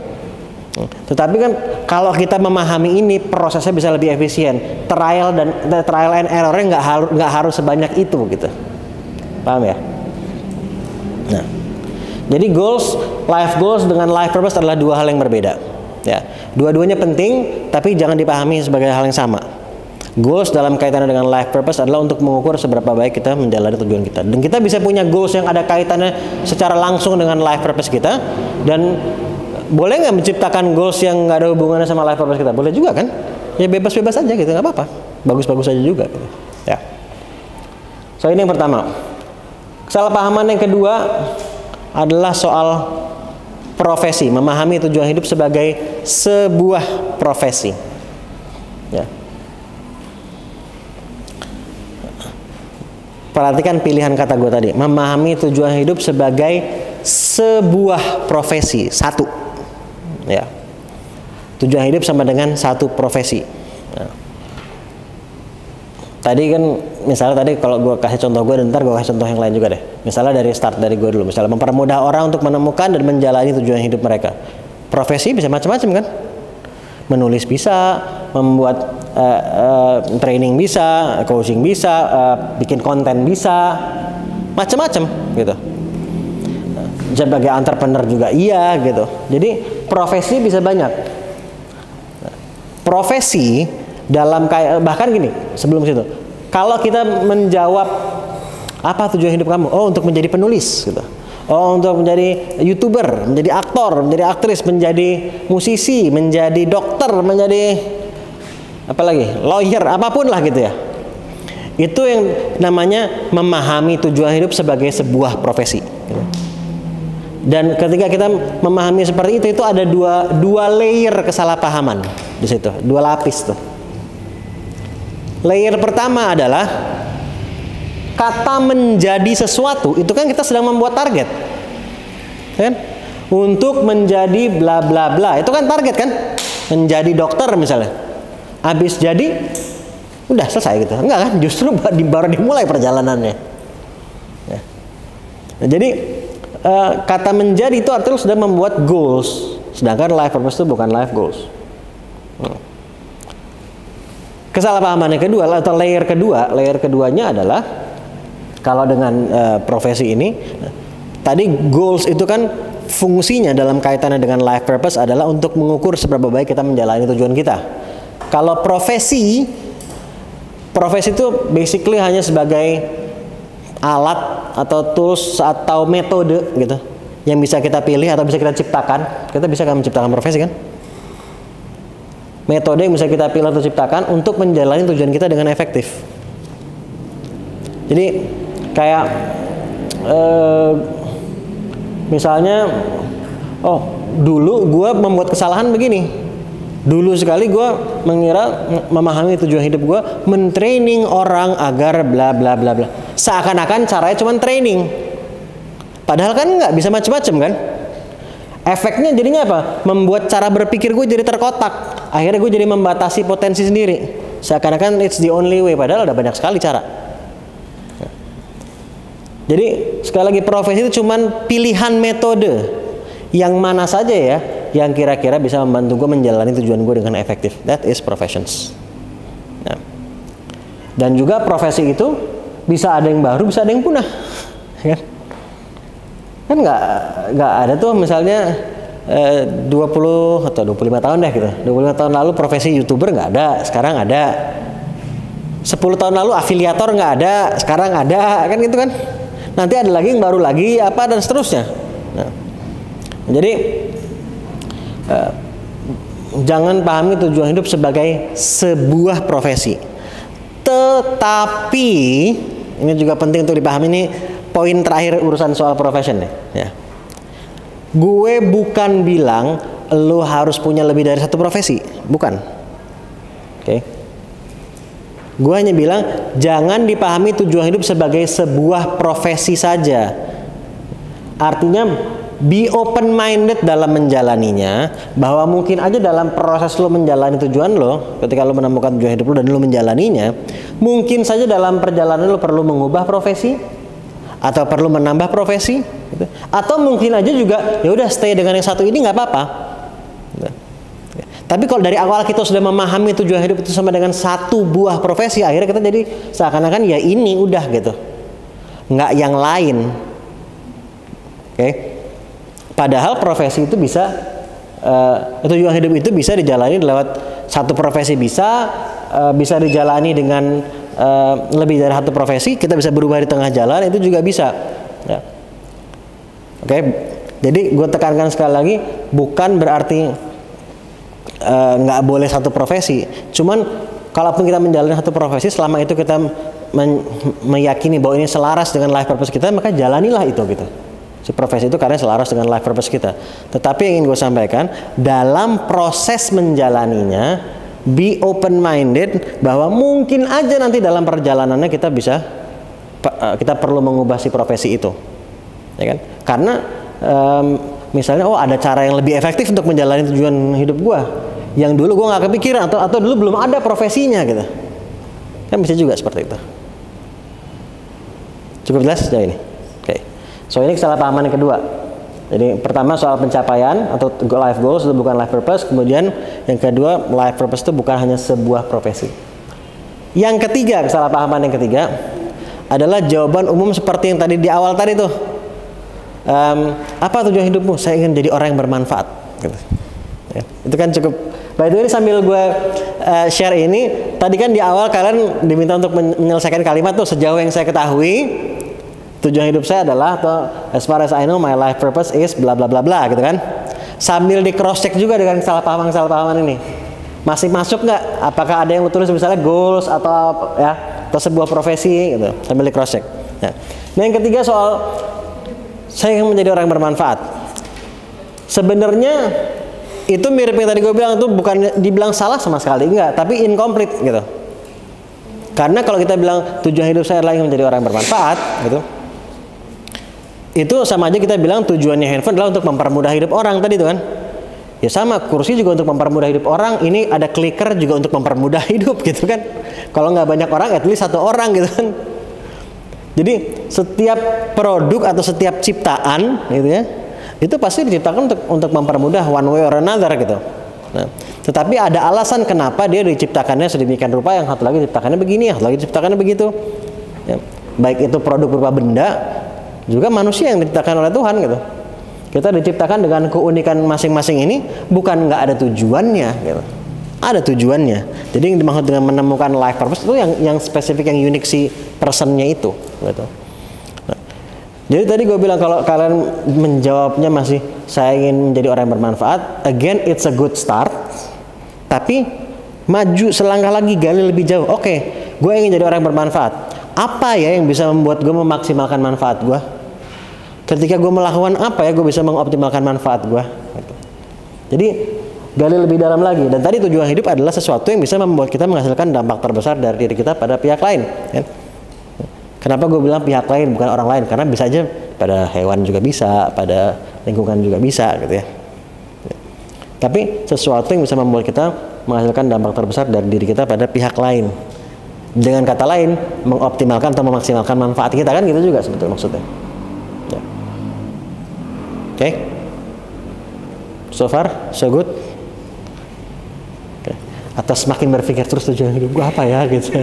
Tetapi kan kalau kita memahami ini, prosesnya bisa lebih efisien. Trial and errornya nggak harus sebanyak itu gitu. Paham ya? Nah, jadi life goals dengan life purpose adalah dua hal yang berbeda. Ya, dua-duanya penting, tapi jangan dipahami sebagai hal yang sama. Goals dalam kaitannya dengan life purpose adalah untuk mengukur seberapa baik kita menjalani tujuan kita. Dan kita bisa punya goals yang ada kaitannya secara langsung dengan life purpose kita. Dan boleh nggak menciptakan goals yang nggak ada hubungannya sama life purpose kita? Boleh juga kan? Ya bebas-bebas aja gitu, nggak apa-apa. Bagus-bagus aja juga. Gitu. Ya. So ini yang pertama. Kesalahpahaman yang kedua adalah soal profesi, memahami tujuan hidup sebagai sebuah profesi. Ya. Perhatikan pilihan kata gue tadi, memahami tujuan hidup sebagai sebuah profesi, satu. Ya. Tujuan hidup sama dengan satu profesi. Ya. Tadi kan, misalnya tadi kalau gue kasih contoh gue, dan ntar gue kasih contoh yang lain juga deh. Misalnya dari start dari gue dulu, misalnya mempermudah orang untuk menemukan dan menjalani tujuan hidup mereka. Profesi bisa macam-macam kan? Menulis bisa, membuat training bisa, coaching bisa, bikin konten bisa, macam-macam gitu. Sebagai entrepreneur juga iya gitu. Jadi profesi bisa banyak. Profesi dalam bahkan gini, sebelum situ, kalau kita menjawab apa tujuan hidup kamu? Oh, untuk menjadi penulis gitu. Oh, untuk menjadi YouTuber, menjadi aktor, menjadi aktris, menjadi musisi, menjadi dokter, menjadi apa lagi? Lawyer, apapun lah gitu ya. Itu yang namanya memahami tujuan hidup sebagai sebuah profesi gitu. Dan ketika kita memahami seperti itu ada dua layer kesalahpahaman di situ, dua lapis tuh. Layer pertama adalah kata menjadi sesuatu, itu kan kita sedang membuat target, kan? Untuk menjadi bla bla bla, itu kan target kan? Menjadi dokter misalnya, habis jadi, udah selesai gitu? Enggak kan? Justru baru dimulai perjalanannya. Ya. Nah, jadi kata menjadi itu artinya sudah membuat goals, sedangkan life purpose itu bukan life goals. Kesalahpahaman yang kedua atau layer keduanya adalah kalau dengan profesi ini, tadi goals itu kan fungsinya dalam kaitannya dengan life purpose adalah untuk mengukur seberapa baik kita menjalani tujuan kita. Kalau profesi itu basically hanya sebagai alat atau tools atau metode gitu yang bisa kita pilih atau bisa kita ciptakan. Kita bisa kan menciptakan profesi kan? Metode yang bisa kita pilih atau ciptakan untuk menjalani tujuan kita dengan efektif. Jadi kayak misalnya, oh dulu gue membuat kesalahan begini. Dulu sekali gue mengira memahami tujuan hidup gue mentraining orang agar bla bla bla bla. Seakan-akan caranya cuma training. Padahal kan nggak bisa macam-macam kan. Efeknya jadinya apa? Membuat cara berpikir gue jadi terkotak. Akhirnya gue jadi membatasi potensi sendiri. Seakan-akan it's the only way. Padahal ada banyak sekali cara. Jadi sekali lagi profesi itu cuma pilihan metode. Yang mana saja ya yang kira-kira bisa membantu gue menjalani tujuan gue dengan efektif. That is professions. Nah. Dan juga profesi itu bisa ada yang baru, bisa ada yang punah. Kan nggak ada tuh misalnya 20 atau 25 tahun deh gitu. 25 tahun lalu profesi YouTuber nggak ada, sekarang ada. 10 tahun lalu afiliator nggak ada, sekarang ada, kan gitu kan. Nanti ada lagi yang baru lagi apa dan seterusnya. Nah, jadi jangan pahami tujuan hidup sebagai sebuah profesi. Tetapi ini juga penting untuk dipahami, ini poin terakhir urusan soal profession deh. Ya. Gue bukan bilang lo harus punya lebih dari satu profesi, bukan. Oke. Gue hanya bilang jangan dipahami tujuan hidup sebagai sebuah profesi saja. Artinya be open minded dalam menjalaninya, bahwa mungkin aja dalam proses lo menjalani tujuan lo, ketika lo menemukan tujuan hidup lo dan lo menjalaninya, mungkin saja dalam perjalanan lo perlu mengubah profesi atau perlu menambah profesi gitu. Atau mungkin aja juga ya udah stay dengan yang satu ini nggak apa-apa gitu. Tapi kalau dari awal kita sudah memahami tujuan hidup itu sama dengan satu buah profesi, akhirnya kita jadi seakan-akan ya ini udah gitu, nggak yang lain. Oke. Padahal profesi itu bisa, tujuan hidup itu bisa dijalani lewat satu profesi, bisa dijalani dengan lebih dari satu profesi. Kita bisa berubah di tengah jalan, itu juga bisa. Ya. Oke. Jadi gue tekankan sekali lagi, bukan berarti nggak boleh satu profesi. Cuman kalaupun kita menjalani satu profesi, selama itu kita meyakini bahwa ini selaras dengan life purpose kita, maka jalanilah itu gitu. Si profesi itu karena selaras dengan life purpose kita. Tetapi yang ingin gue sampaikan, dalam proses menjalaninya, be open minded bahwa mungkin aja nanti dalam perjalanannya kita perlu mengubah si profesi itu, ya kan? Karena misalnya ada cara yang lebih efektif untuk menjalani tujuan hidup gua yang dulu gua nggak kepikiran, atau dulu belum ada profesinya gitu, kan bisa juga seperti itu. Cukup jelas sejauh ini? Oke. So ini kesalahpahaman yang kedua. Jadi pertama soal pencapaian atau life goals itu bukan life purpose. Kemudian yang kedua, life purpose itu bukan hanya sebuah profesi. Yang ketiga, kesalahpahaman yang ketiga adalah jawaban umum seperti yang tadi di awal tadi tuh. Apa tujuan hidupmu? Saya ingin jadi orang yang bermanfaat gitu. Ya, itu kan cukup. By the way, sambil gue share ini, tadi kan di awal kalian diminta untuk menyelesaikan kalimat tuh, sejauh yang saya ketahui tujuan hidup saya adalah, atau as far as I know my life purpose is bla bla bla bla gitu kan. Sambil di cross check juga dengan kesalahpahaman ini, masih masuk nggak? Apakah ada yang tulis misalnya goals atau sebuah profesi gitu, sambil di cross check. Nah yang ketiga soal saya ingin menjadi orang yang bermanfaat. Sebenarnya itu mirip yang tadi gue bilang, itu bukan dibilang salah sama sekali, enggak, tapi incomplete gitu. Karena kalau kita bilang tujuan hidup saya adalah ingin menjadi orang yang bermanfaat gitu, itu sama aja kita bilang tujuannya handphone adalah untuk mempermudah hidup orang tadi itu kan. Ya sama, kursi juga untuk mempermudah hidup orang, ini ada clicker juga untuk mempermudah hidup gitu kan. Kalau nggak banyak orang, at least satu orang gitu kan. Jadi setiap produk atau setiap ciptaan gitu ya, itu pasti diciptakan untuk mempermudah one way or another gitu. Nah, tetapi ada alasan kenapa dia diciptakannya sedemikian rupa, yang satu lagi diciptakannya begini, yang satu lagi diciptakannya begitu. Ya, baik itu produk berupa benda, juga manusia yang diciptakan oleh Tuhan gitu. Kita diciptakan dengan keunikan masing-masing ini, bukan nggak ada tujuannya gitu. Ada tujuannya. Jadi yang dimaksud dengan menemukan life purpose itu yang spesifik, yang unik si personnya itu gitu. Nah, jadi tadi gue bilang kalau kalian menjawabnya masih saya ingin menjadi orang yang bermanfaat, again it's a good start. Tapi maju selangkah lagi, gali lebih jauh. Oke, gue ingin jadi orang yang bermanfaat. Apa ya yang bisa membuat gue memaksimalkan manfaat gue? Ketika gue melakukan apa ya gue bisa mengoptimalkan manfaat gue gitu. Jadi gali lebih dalam lagi. Dan tadi tujuan hidup adalah sesuatu yang bisa membuat kita menghasilkan dampak terbesar dari diri kita pada pihak lain kan? Kenapa gue bilang pihak lain bukan orang lain? Karena bisa aja pada hewan juga bisa, pada lingkungan juga bisa gitu ya. Tapi sesuatu yang bisa membuat kita menghasilkan dampak terbesar dari diri kita pada pihak lain. Dengan kata lain, mengoptimalkan atau memaksimalkan manfaat kita kan gitu juga sebetulnya maksudnya. Ya. Oke. So far, so good. Atau semakin berpikir terus tujuan hidup gue apa ya gitu.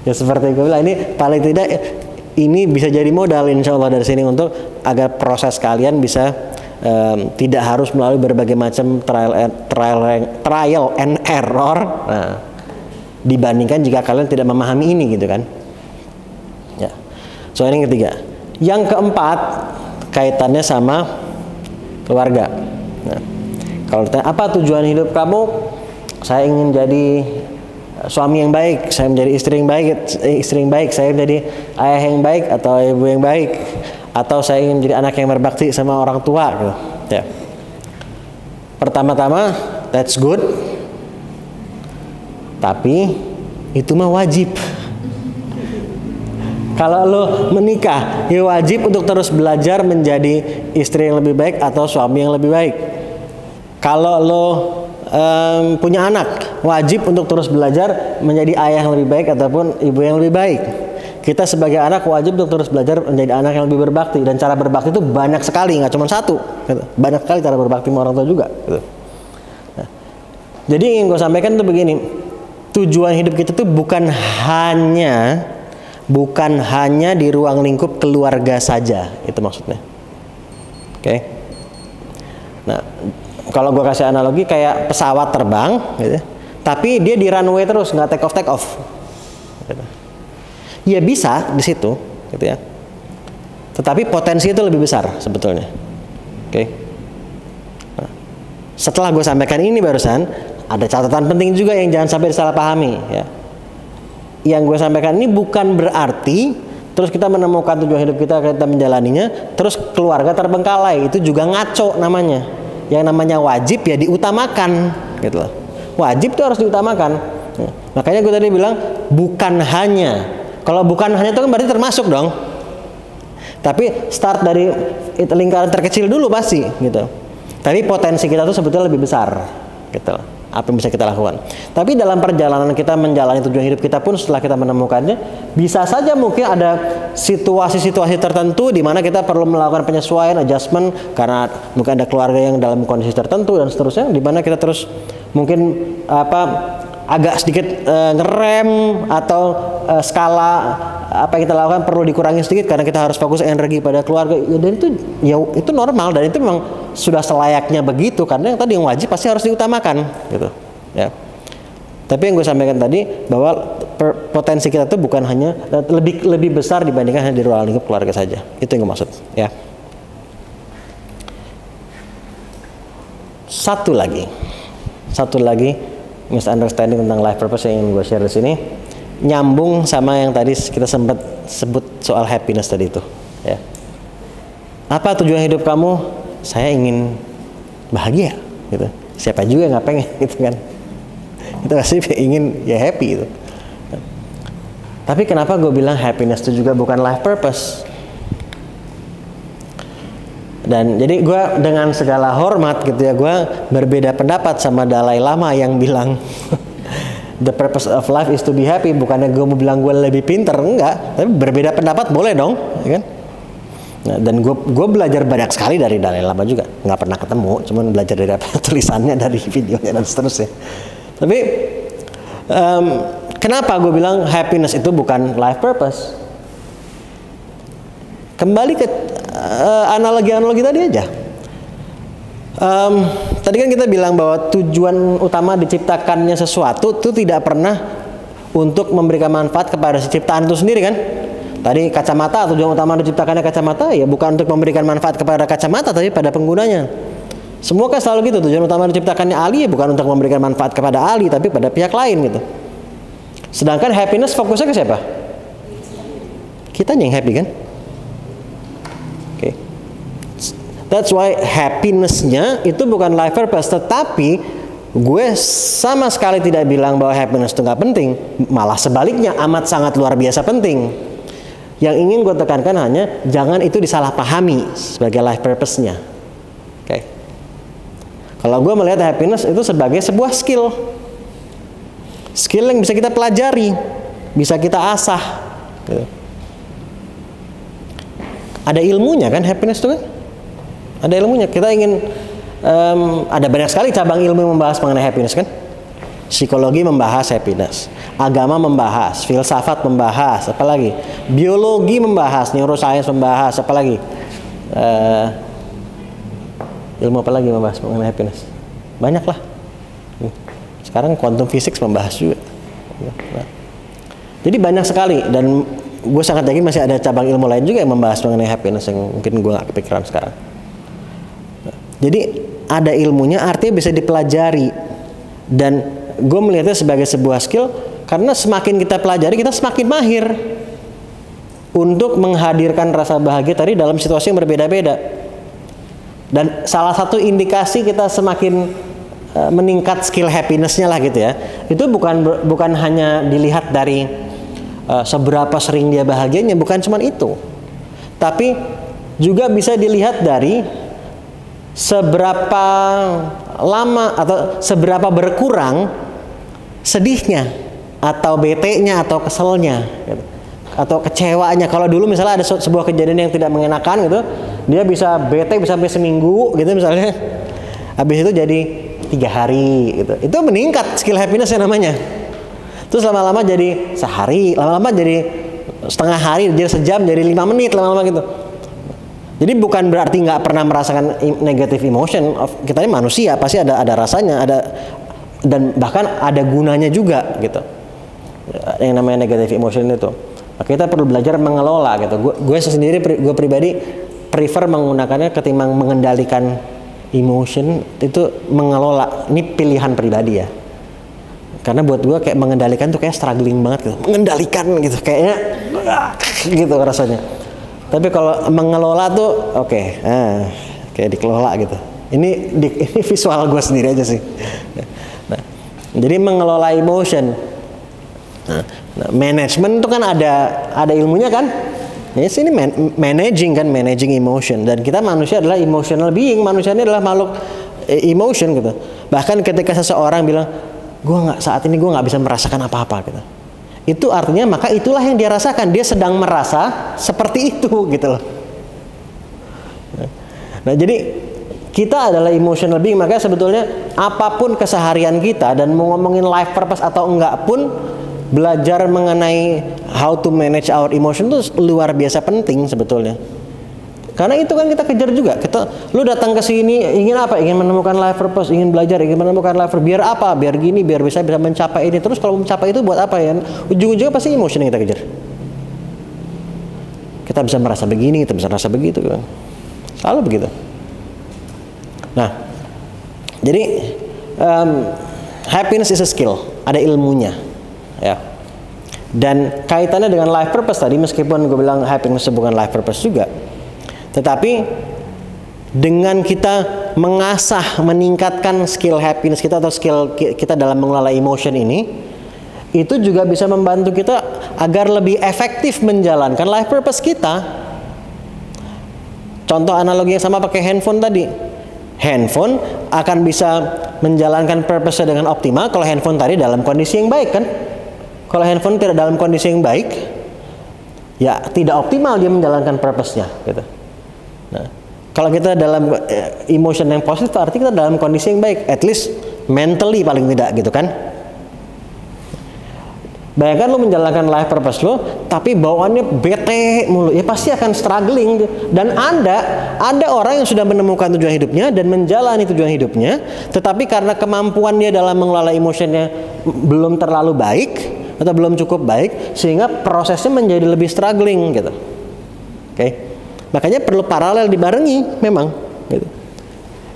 Ya seperti gue bilang, ini paling tidak ini bisa jadi modal insya Allah dari sini untuk agar proses kalian bisa tidak harus melalui berbagai macam trial and error. Nah, dibandingkan jika kalian tidak memahami ini gitu kan. Ya. So ini yang ketiga. Yang keempat kaitannya sama keluarga. Nah, kalau ditanya apa tujuan hidup kamu, saya ingin jadi suami yang baik, saya menjadi istri yang baik, saya menjadi ayah yang baik atau ibu yang baik, atau saya ingin menjadi anak yang berbakti sama orang tua gitu. Ya. Pertama-tama that's good, tapi itu mah wajib. Kalau lo menikah, ya wajib untuk terus belajar menjadi istri yang lebih baik atau suami yang lebih baik. Kalau lo punya anak, wajib untuk terus belajar menjadi ayah yang lebih baik ataupun ibu yang lebih baik. Kita sebagai anak wajib untuk terus belajar menjadi anak yang lebih berbakti. Dan cara berbakti itu banyak sekali, nggak cuma satu gitu. Banyak sekali cara berbakti sama orang tua juga gitu. Jadi yang gue sampaikan tuh begini, tujuan hidup kita tuh bukan hanya di ruang lingkup keluarga saja, itu maksudnya. Oke. Nah, kalau gue kasih analogi kayak pesawat terbang, gitu, tapi dia di runway terus, nggak take off. Gitu. Ya bisa di situ, gitu ya. Tetapi potensi itu lebih besar sebetulnya. Oke. Nah, setelah gue sampaikan ini barusan, ada catatan penting juga yang jangan sampai disalahpahami, ya. Yang gue sampaikan ini bukan berarti terus kita menemukan tujuan hidup kita menjalaninya, terus keluarga terbengkalai. Itu juga ngaco namanya. Yang namanya wajib ya diutamakan, gitu loh. Wajib itu harus diutamakan. Ya. Makanya gue tadi bilang bukan hanya. Kalau bukan hanya itu kan berarti termasuk dong. Tapi start dari lingkaran terkecil dulu pasti, gitu. Tapi potensi kita tuh sebetulnya lebih besar, gitu loh. Apa yang bisa kita lakukan. Tapi dalam perjalanan kita menjalani tujuan hidup kita pun setelah kita menemukannya, bisa saja mungkin ada situasi-situasi tertentu di mana kita perlu melakukan penyesuaian, adjustment, karena mungkin ada keluarga yang dalam kondisi tertentu dan seterusnya, di mana kita terus mungkin agak sedikit ngerem atau skala apa yang kita lakukan perlu dikurangi sedikit karena kita harus fokus energi pada keluarga. Dan itu normal dan itu memang sudah selayaknya begitu, karena yang tadi yang wajib pasti harus diutamakan, gitu ya. Tapi yang gue sampaikan tadi bahwa potensi kita tuh bukan hanya lebih besar dibandingkan hanya di ruang lingkup keluarga saja. Itu yang gue maksud, ya. Satu lagi misunderstanding tentang life purpose yang ingin gue share di sini, nyambung sama yang tadi kita sempat sebut soal happiness tadi itu, ya. Apa tujuan hidup kamu? Saya ingin bahagia, gitu. Siapa juga nggak pengen, gitu kan? Itu pasti ingin ya happy, gitu. Tapi kenapa gue bilang happiness itu juga bukan life purpose? Dan jadi gue dengan segala hormat, gitu ya, gue berbeda pendapat sama Dalai Lama yang bilang the purpose of life is to be happy. Bukannya gue mau bilang gue lebih pinter, enggak. Tapi berbeda pendapat boleh dong, ya kan? Nah, dan gue belajar banyak sekali dari Dalai Lama juga, nggak pernah ketemu, cuman belajar dari apa tulisannya, dari videonya dan seterusnya. Tapi kenapa gue bilang happiness itu bukan life purpose? Kembali ke analogi tadi aja. Tadi kan kita bilang bahwa tujuan utama diciptakannya sesuatu itu tidak pernah untuk memberikan manfaat kepada si ciptaan itu sendiri, kan? Tadi kacamata, tujuan utama diciptakannya kacamata ya bukan untuk memberikan manfaat kepada kacamata, tapi pada penggunanya. Semua kan selalu gitu. Tujuan utama diciptakannya Ali ya bukan untuk memberikan manfaat kepada Ali, tapi pada pihak lain, gitu. Sedangkan happiness fokusnya ke siapa? Kita yang happy, kan? Oke. That's why happiness-nya itu bukan life purpose, tetapi gue sama sekali tidak bilang bahwa happiness itu nggak penting. Malah sebaliknya amat sangat luar biasa penting. Yang ingin gue tekankan hanya jangan itu disalahpahami sebagai life purpose-nya. Oke. Kalau gue melihat happiness itu sebagai sebuah skill. Skill yang bisa kita pelajari, bisa kita asah. Gitu. Ada ilmunya kan happiness itu kan? Ada ilmunya. Kita ingin ada banyak sekali cabang ilmu yang membahas mengenai happiness, kan? Psikologi membahas happiness, agama membahas, filsafat membahas, apalagi biologi membahas, neuroscience membahas, apalagi ilmu apa lagi membahas mengenai happiness? Banyak lah. Sekarang quantum physics membahas juga. Jadi banyak sekali, dan gue sangat yakin masih ada cabang ilmu lain juga yang membahas mengenai happiness yang mungkin gue gak kepikiran sekarang. Jadi ada ilmunya, artinya bisa dipelajari, dan gue melihatnya sebagai sebuah skill karena semakin kita pelajari kita semakin mahir untuk menghadirkan rasa bahagia tadi dalam situasi yang berbeda-beda. Dan salah satu indikasi kita semakin meningkat skill happiness-nya lah, gitu ya, itu bukan hanya dilihat dari seberapa sering dia bahagianya, bukan cuma itu, tapi juga bisa dilihat dari seberapa lama atau seberapa berkurang sedihnya atau bete-nya atau keselnya, gitu, atau kecewanya. Kalau dulu misalnya ada sebuah kejadian yang tidak mengenakan, gitu, dia bisa bete bisa sampai seminggu, gitu misalnya. Habis itu jadi 3 hari gitu. Itu meningkat skill happiness yang namanya. Terus lama-lama jadi sehari, lama-lama jadi setengah hari, jadi sejam, jadi 5 menit lama-lama gitu. Jadi bukan berarti nggak pernah merasakan negative emotion. Kita ini manusia, pasti ada rasanya, dan bahkan ada gunanya juga gitu. Yang namanya negative emotion itu. Nah, kita perlu belajar mengelola gitu. Gue sendiri, gue pribadi prefer menggunakannya ketimbang mengendalikan emotion, itu mengelola. Ini pilihan pribadi ya. Karena buat gue kayak mengendalikan tuh kayak struggling banget gitu. Mengendalikan gitu, kayaknya gitu rasanya. Tapi kalau mengelola tuh oke, kayak dikelola gitu. Ini visual gue sendiri aja sih. Nah, jadi mengelola emotion. Nah, management itu kan ada ilmunya kan? Ya sini managing kan, managing emotion. Dan kita manusia adalah emotional being. Manusia ini adalah makhluk emotion gitu. Bahkan ketika seseorang bilang, saat ini gue nggak bisa merasakan apa-apa gitu. Itu artinya maka itulah yang dia rasakan. Dia sedang merasa seperti itu gitu loh. Nah jadi kita adalah emotional being. Makanya sebetulnya apapun keseharian kita, dan mau ngomongin life purpose atau enggak pun, belajar mengenai how to manage our emotion itu luar biasa penting sebetulnya. Karena itu kan kita kejar juga. Lu datang ke sini ingin apa? Ingin menemukan life purpose, ingin belajar, ingin menemukan life purpose. Biar apa? Biar gini, biar bisa mencapai ini. Terus kalau mencapai itu buat apa ya? Ujung-ujungnya pasti emotion yang kita kejar. Kita bisa merasa begini, kita bisa merasa begitu kan. Selalu begitu. Nah, jadi happiness is a skill, ada ilmunya, ya. Dan kaitannya dengan life purpose tadi, meskipun gue bilang happiness bukan life purpose juga. Tetapi dengan kita mengasah, meningkatkan skill happiness kita atau skill kita dalam mengelola emotion ini, itu juga bisa membantu kita agar lebih efektif menjalankan life purpose kita. Contoh analogi yang sama pakai handphone tadi. Handphone akan bisa menjalankan purpose dengan optimal kalau handphone tadi dalam kondisi yang baik kan. Kalau handphone tidak dalam kondisi yang baik, ya tidak optimal dia menjalankan purpose-nya gitu. Nah, kalau kita dalam emotion yang positif, arti kita dalam kondisi yang baik, at least mentally paling tidak gitu kan. Bayangkan lu menjalankan life purpose lu, tapi bawaannya bete mulu, ya pasti akan struggling. Dan ada orang yang sudah menemukan tujuan hidupnya dan menjalani tujuan hidupnya, tetapi karena kemampuan dia dalam mengelola emotionnya belum terlalu baik atau belum cukup baik, sehingga prosesnya menjadi lebih struggling gitu. Oke. Makanya perlu paralel dibarengi memang gitu.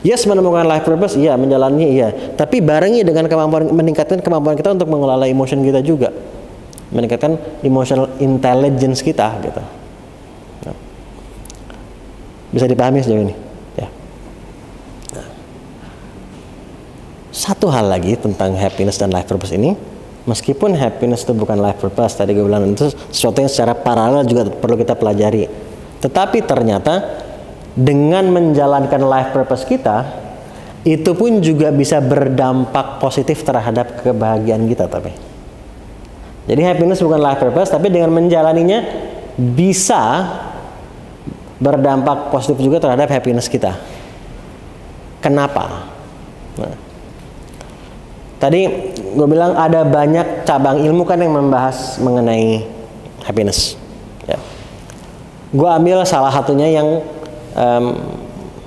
Yes, menemukan life purpose, iya, menjalani iya, tapi barengi dengan kemampuan, meningkatkan kemampuan kita untuk mengelola emotion kita juga, meningkatkan emotional intelligence kita gitu. Nah, bisa dipahami sejauh ini ya. Nah, satu hal lagi tentang happiness dan life purpose ini, meskipun happiness itu bukan life purpose, tadi gue bilang itu sesuatu yang secara paralel juga perlu kita pelajari. Tetapi ternyata dengan menjalankan life purpose kita, itu pun juga bisa berdampak positif terhadap kebahagiaan kita. Tapi jadi happiness bukan life purpose, tapi dengan menjalaninya bisa berdampak positif juga terhadap happiness kita. Kenapa? Nah, tadi gue bilang ada banyak cabang ilmu kan yang membahas mengenai happiness ya. Gue ambil salah satunya yang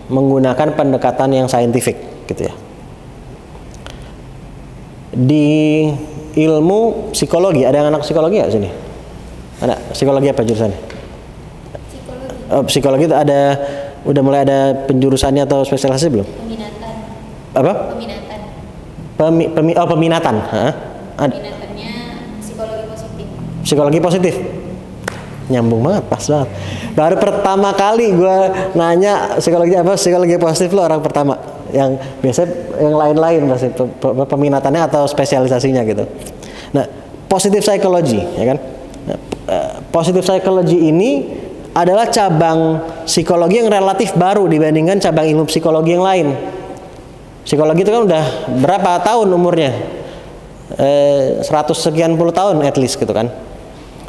menggunakan pendekatan yang saintifik gitu ya. Di ilmu psikologi, ada yang anak psikologi nggak sini? Ada psikologi apa jurusannya? Psikologi itu udah mulai ada penjurusannya atau spesialisasi belum? Peminatan. Apa? Peminatan. Peminatan. Peminatannya psikologi positif. Psikologi positif. Nyambung banget, pas banget. Baru pertama kali gue nanya psikologi apa, psikologi positif lo orang pertama. Yang biasanya yang lain-lain pasti peminatannya atau spesialisasinya gitu. Nah, positive psychology, ya kan? Nah, positive psychology ini adalah cabang psikologi yang relatif baru dibandingkan cabang ilmu psikologi yang lain. Psikologi itu kan udah berapa tahun umurnya? 100 sekian puluh tahun at least gitu kan.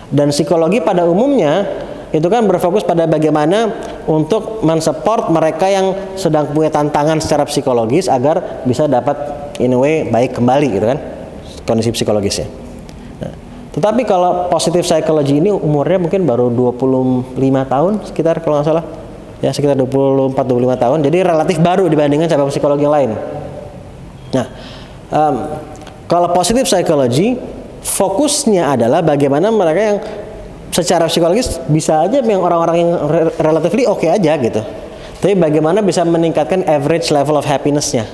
Dan psikologi pada umumnya itu kan berfokus pada bagaimana untuk mensupport mereka yang sedang punya tantangan secara psikologis agar bisa dapat in a way baik kembali gitu kan kondisi psikologisnya. Nah, tetapi kalau positive psychology ini umurnya mungkin baru 25 tahun sekitar kalau nggak salah. Ya sekitar 24-25 tahun. Jadi relatif baru dibandingkan cabang psikologi yang lain. Nah, kalau positive psychology fokusnya adalah bagaimana mereka yang secara psikologis bisa aja yang orang-orang yang relatively oke aja gitu. Tapi bagaimana bisa meningkatkan average level of happiness-nya.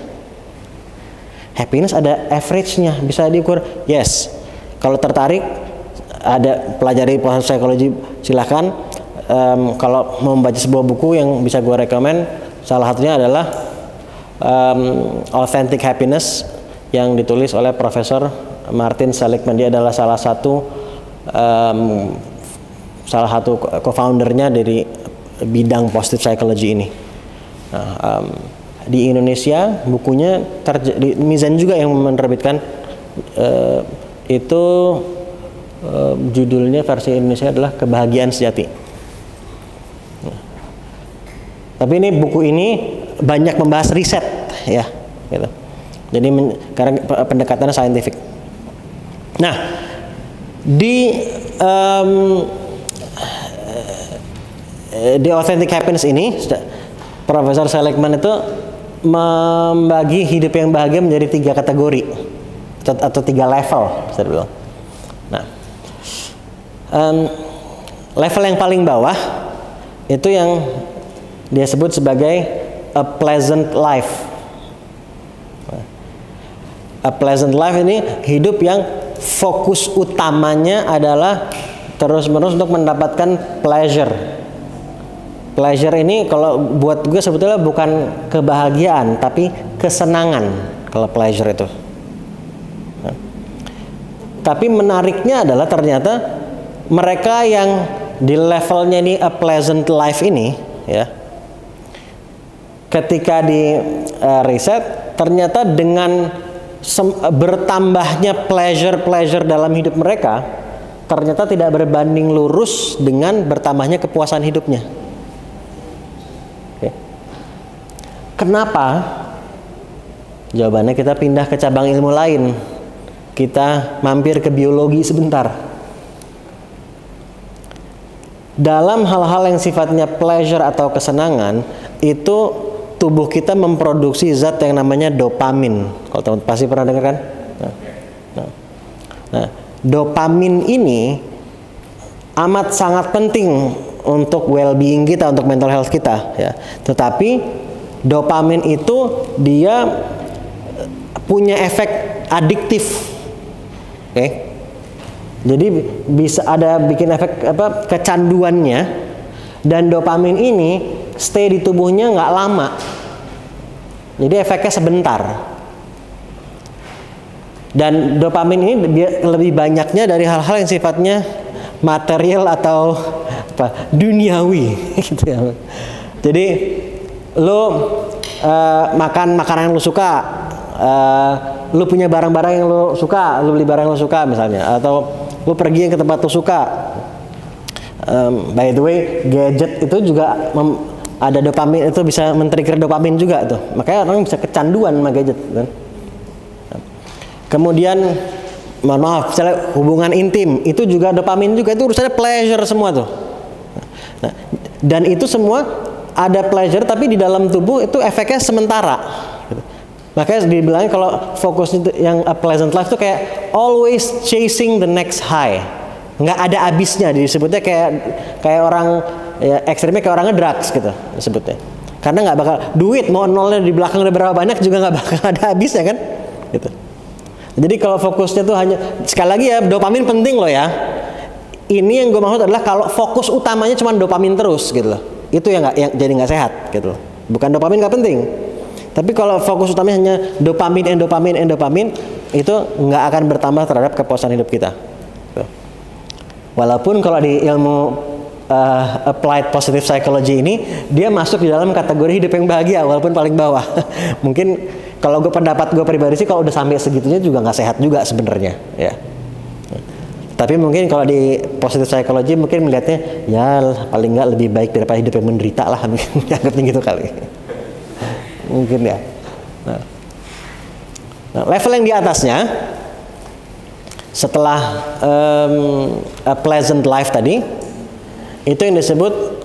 Happiness ada average-nya, bisa diukur. Yes. Kalau tertarik ada pelajari positive psychology silahkan. Kalau mau membaca sebuah buku yang bisa gue rekomen, salah satunya adalah Authentic Happiness yang ditulis oleh Profesor Martin Seligman. Dia adalah salah satu co-foundernya dari bidang positive psychology ini. Nah, di Indonesia bukunya Mizan juga yang menerbitkan, itu judulnya versi Indonesia adalah Kebahagiaan Sejati. Nah, tapi ini buku ini banyak membahas riset ya, gitu. Jadi karena pendekatannya saintifik. Nah, di Authentic Happiness ini Profesor Seligman itu membagi hidup yang bahagia menjadi 3 kategori atau 3 level bisa dibilang. Nah, level yang paling bawah itu yang dia sebut sebagai a pleasant life. A pleasant life ini hidup yang fokus utamanya adalah terus-menerus untuk mendapatkan pleasure. Pleasure ini kalau buat gue sebetulnya bukan kebahagiaan, tapi kesenangan kalau pleasure itu. Nah, tapi menariknya adalah ternyata mereka yang di levelnya ini a pleasant life ini, ya, ketika di riset ternyata dengan bertambahnya pleasure dalam hidup mereka, ternyata tidak berbanding lurus dengan bertambahnya kepuasan hidupnya. Kenapa? Jawabannya kita pindah ke cabang ilmu lain. Kita mampir ke biologi sebentar. Dalam hal-hal yang sifatnya pleasure atau kesenangan, itu tubuh kita memproduksi zat yang namanya dopamin. Kalau teman-teman pasti pernah dengar kan? Nah, dopamin ini amat sangat penting untuk well-being kita, untuk mental health kita. Ya. Tetapi dopamin itu dia punya efek adiktif, oke? Jadi bisa ada bikin efek kecanduannya, dan dopamin ini stay di tubuhnya nggak lama, jadi efeknya sebentar. Dan dopamin ini lebih banyaknya dari hal-hal yang sifatnya material atau duniawi, gitu ya. Jadi lo makan makanan yang lo suka, lo punya barang-barang yang lo suka, lo beli barang yang lo suka misalnya, atau lo pergi ke tempat lo suka. By the way, gadget itu juga ada dopamin, itu bisa men-trigger dopamin juga tuh. Makanya orang bisa kecanduan sama gadget kan. Kemudian mohon maaf, misalnya hubungan intim itu juga dopamin juga, itu urusannya pleasure semua tuh. Nah, dan itu semua ada pleasure, tapi di dalam tubuh itu efeknya sementara. Gitu. Makanya dibilangnya kalau fokusnya yang a pleasant life itu kayak always chasing the next high, nggak ada habisnya. Disebutnya kayak orang ya, ekstrimnya kayak orang ngedrugs gitu disebutnya. Karena nggak bakal duit mau nolnya di belakang udah berapa banyak juga nggak bakal ada habisnya kan. Gitu. Jadi kalau fokusnya tuh hanya, sekali lagi ya, dopamin penting loh ya. Ini yang gue maksud adalah kalau fokus utamanya cuma dopamin terus gitu loh. Itu yang jadi nggak sehat gitu. Bukan dopamin nggak penting, tapi kalau fokus utamanya hanya dopamin, itu nggak akan bertambah terhadap kepuasan hidup kita. Walaupun kalau di ilmu applied positive psychology ini dia masuk di dalam kategori hidup yang bahagia walaupun paling bawah. Mungkin kalau pendapat gue pribadi sih kalau udah sampai segitunya juga nggak sehat juga sebenarnya. Ya. Tapi mungkin kalau di positive psychology mungkin melihatnya ya paling nggak lebih baik daripada hidup yang menderita lah, anggapnya gitu kali. Mungkin ya. Nah, level yang di atasnya setelah a pleasant life tadi, itu yang disebut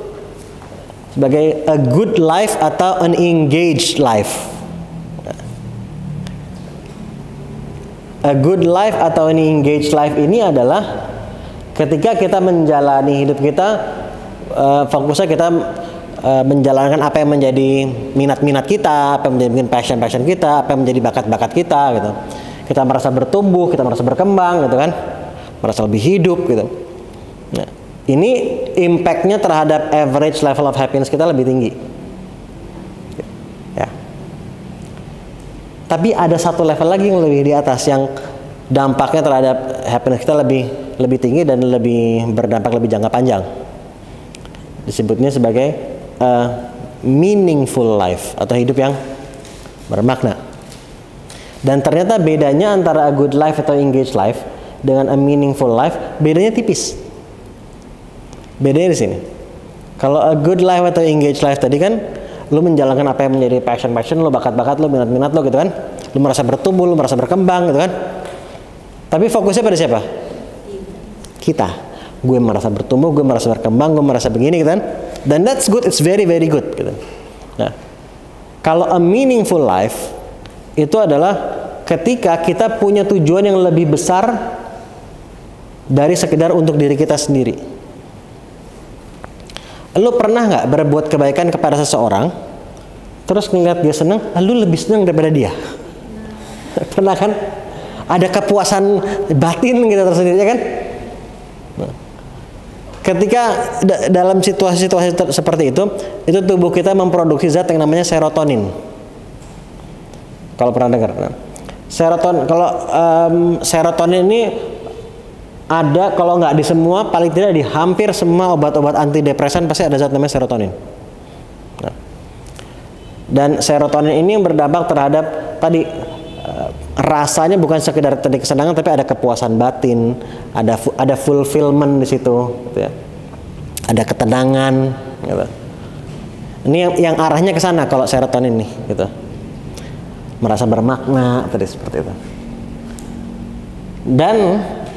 sebagai a good life atau an engaged life. A good life atau an engaged life ini adalah ketika kita menjalani hidup kita, fokusnya kita menjalankan apa yang menjadi minat-minat kita, apa yang menjadi passion kita, apa yang menjadi bakat-bakat kita gitu. Kita merasa bertumbuh, kita merasa berkembang gitu kan, merasa lebih hidup gitu. Nah, ini impact-nya terhadap average level of happiness kita lebih tinggi. Ya. Tapi ada satu level lagi yang lebih di atas, yang dampaknya terhadap happiness kita lebih tinggi dan lebih berdampak lebih jangka panjang. Disebutnya sebagai meaningful life atau hidup yang bermakna. Dan ternyata bedanya antara a good life atau engaged life dengan a meaningful life bedanya tipis. Bedanya di sini. Kalau a good life atau engaged life tadi kan lu menjalankan apa yang menjadi passion lu, bakat-bakat lu, minat-minat lu gitu kan. Lu merasa bertumbuh, lu merasa berkembang gitu kan. Tapi fokusnya pada siapa? Kita. Gue merasa bertumbuh, gue merasa berkembang, gue merasa begini gitu kan. Dan that's good, it's very very good gitu. Nah, kalau a meaningful life itu adalah ketika kita punya tujuan yang lebih besar dari sekedar untuk diri kita sendiri. Lu pernah nggak berbuat kebaikan kepada seseorang, terus ngeliat dia senang, lu lebih senang daripada dia? Pernah kan? Ada kepuasan batin gitu tersendiri kan? Nah, ketika dalam situasi-situasi seperti itu tubuh kita memproduksi zat yang namanya serotonin. Kalau pernah dengar, nah, serotonin ini ada kalau nggak di semua, paling tidak di hampir semua obat-obat antidepresan pasti ada zat namanya serotonin. Nah, dan serotonin ini yang berdampak terhadap tadi rasanya bukan sekedar tadi kesenangan, tapi ada kepuasan batin, ada fulfillment di situ, gitu ya. Ada ketenangan, gitu. Ini yang arahnya ke sana kalau serotonin nih, gitu. Merasa bermakna tadi seperti itu. Dan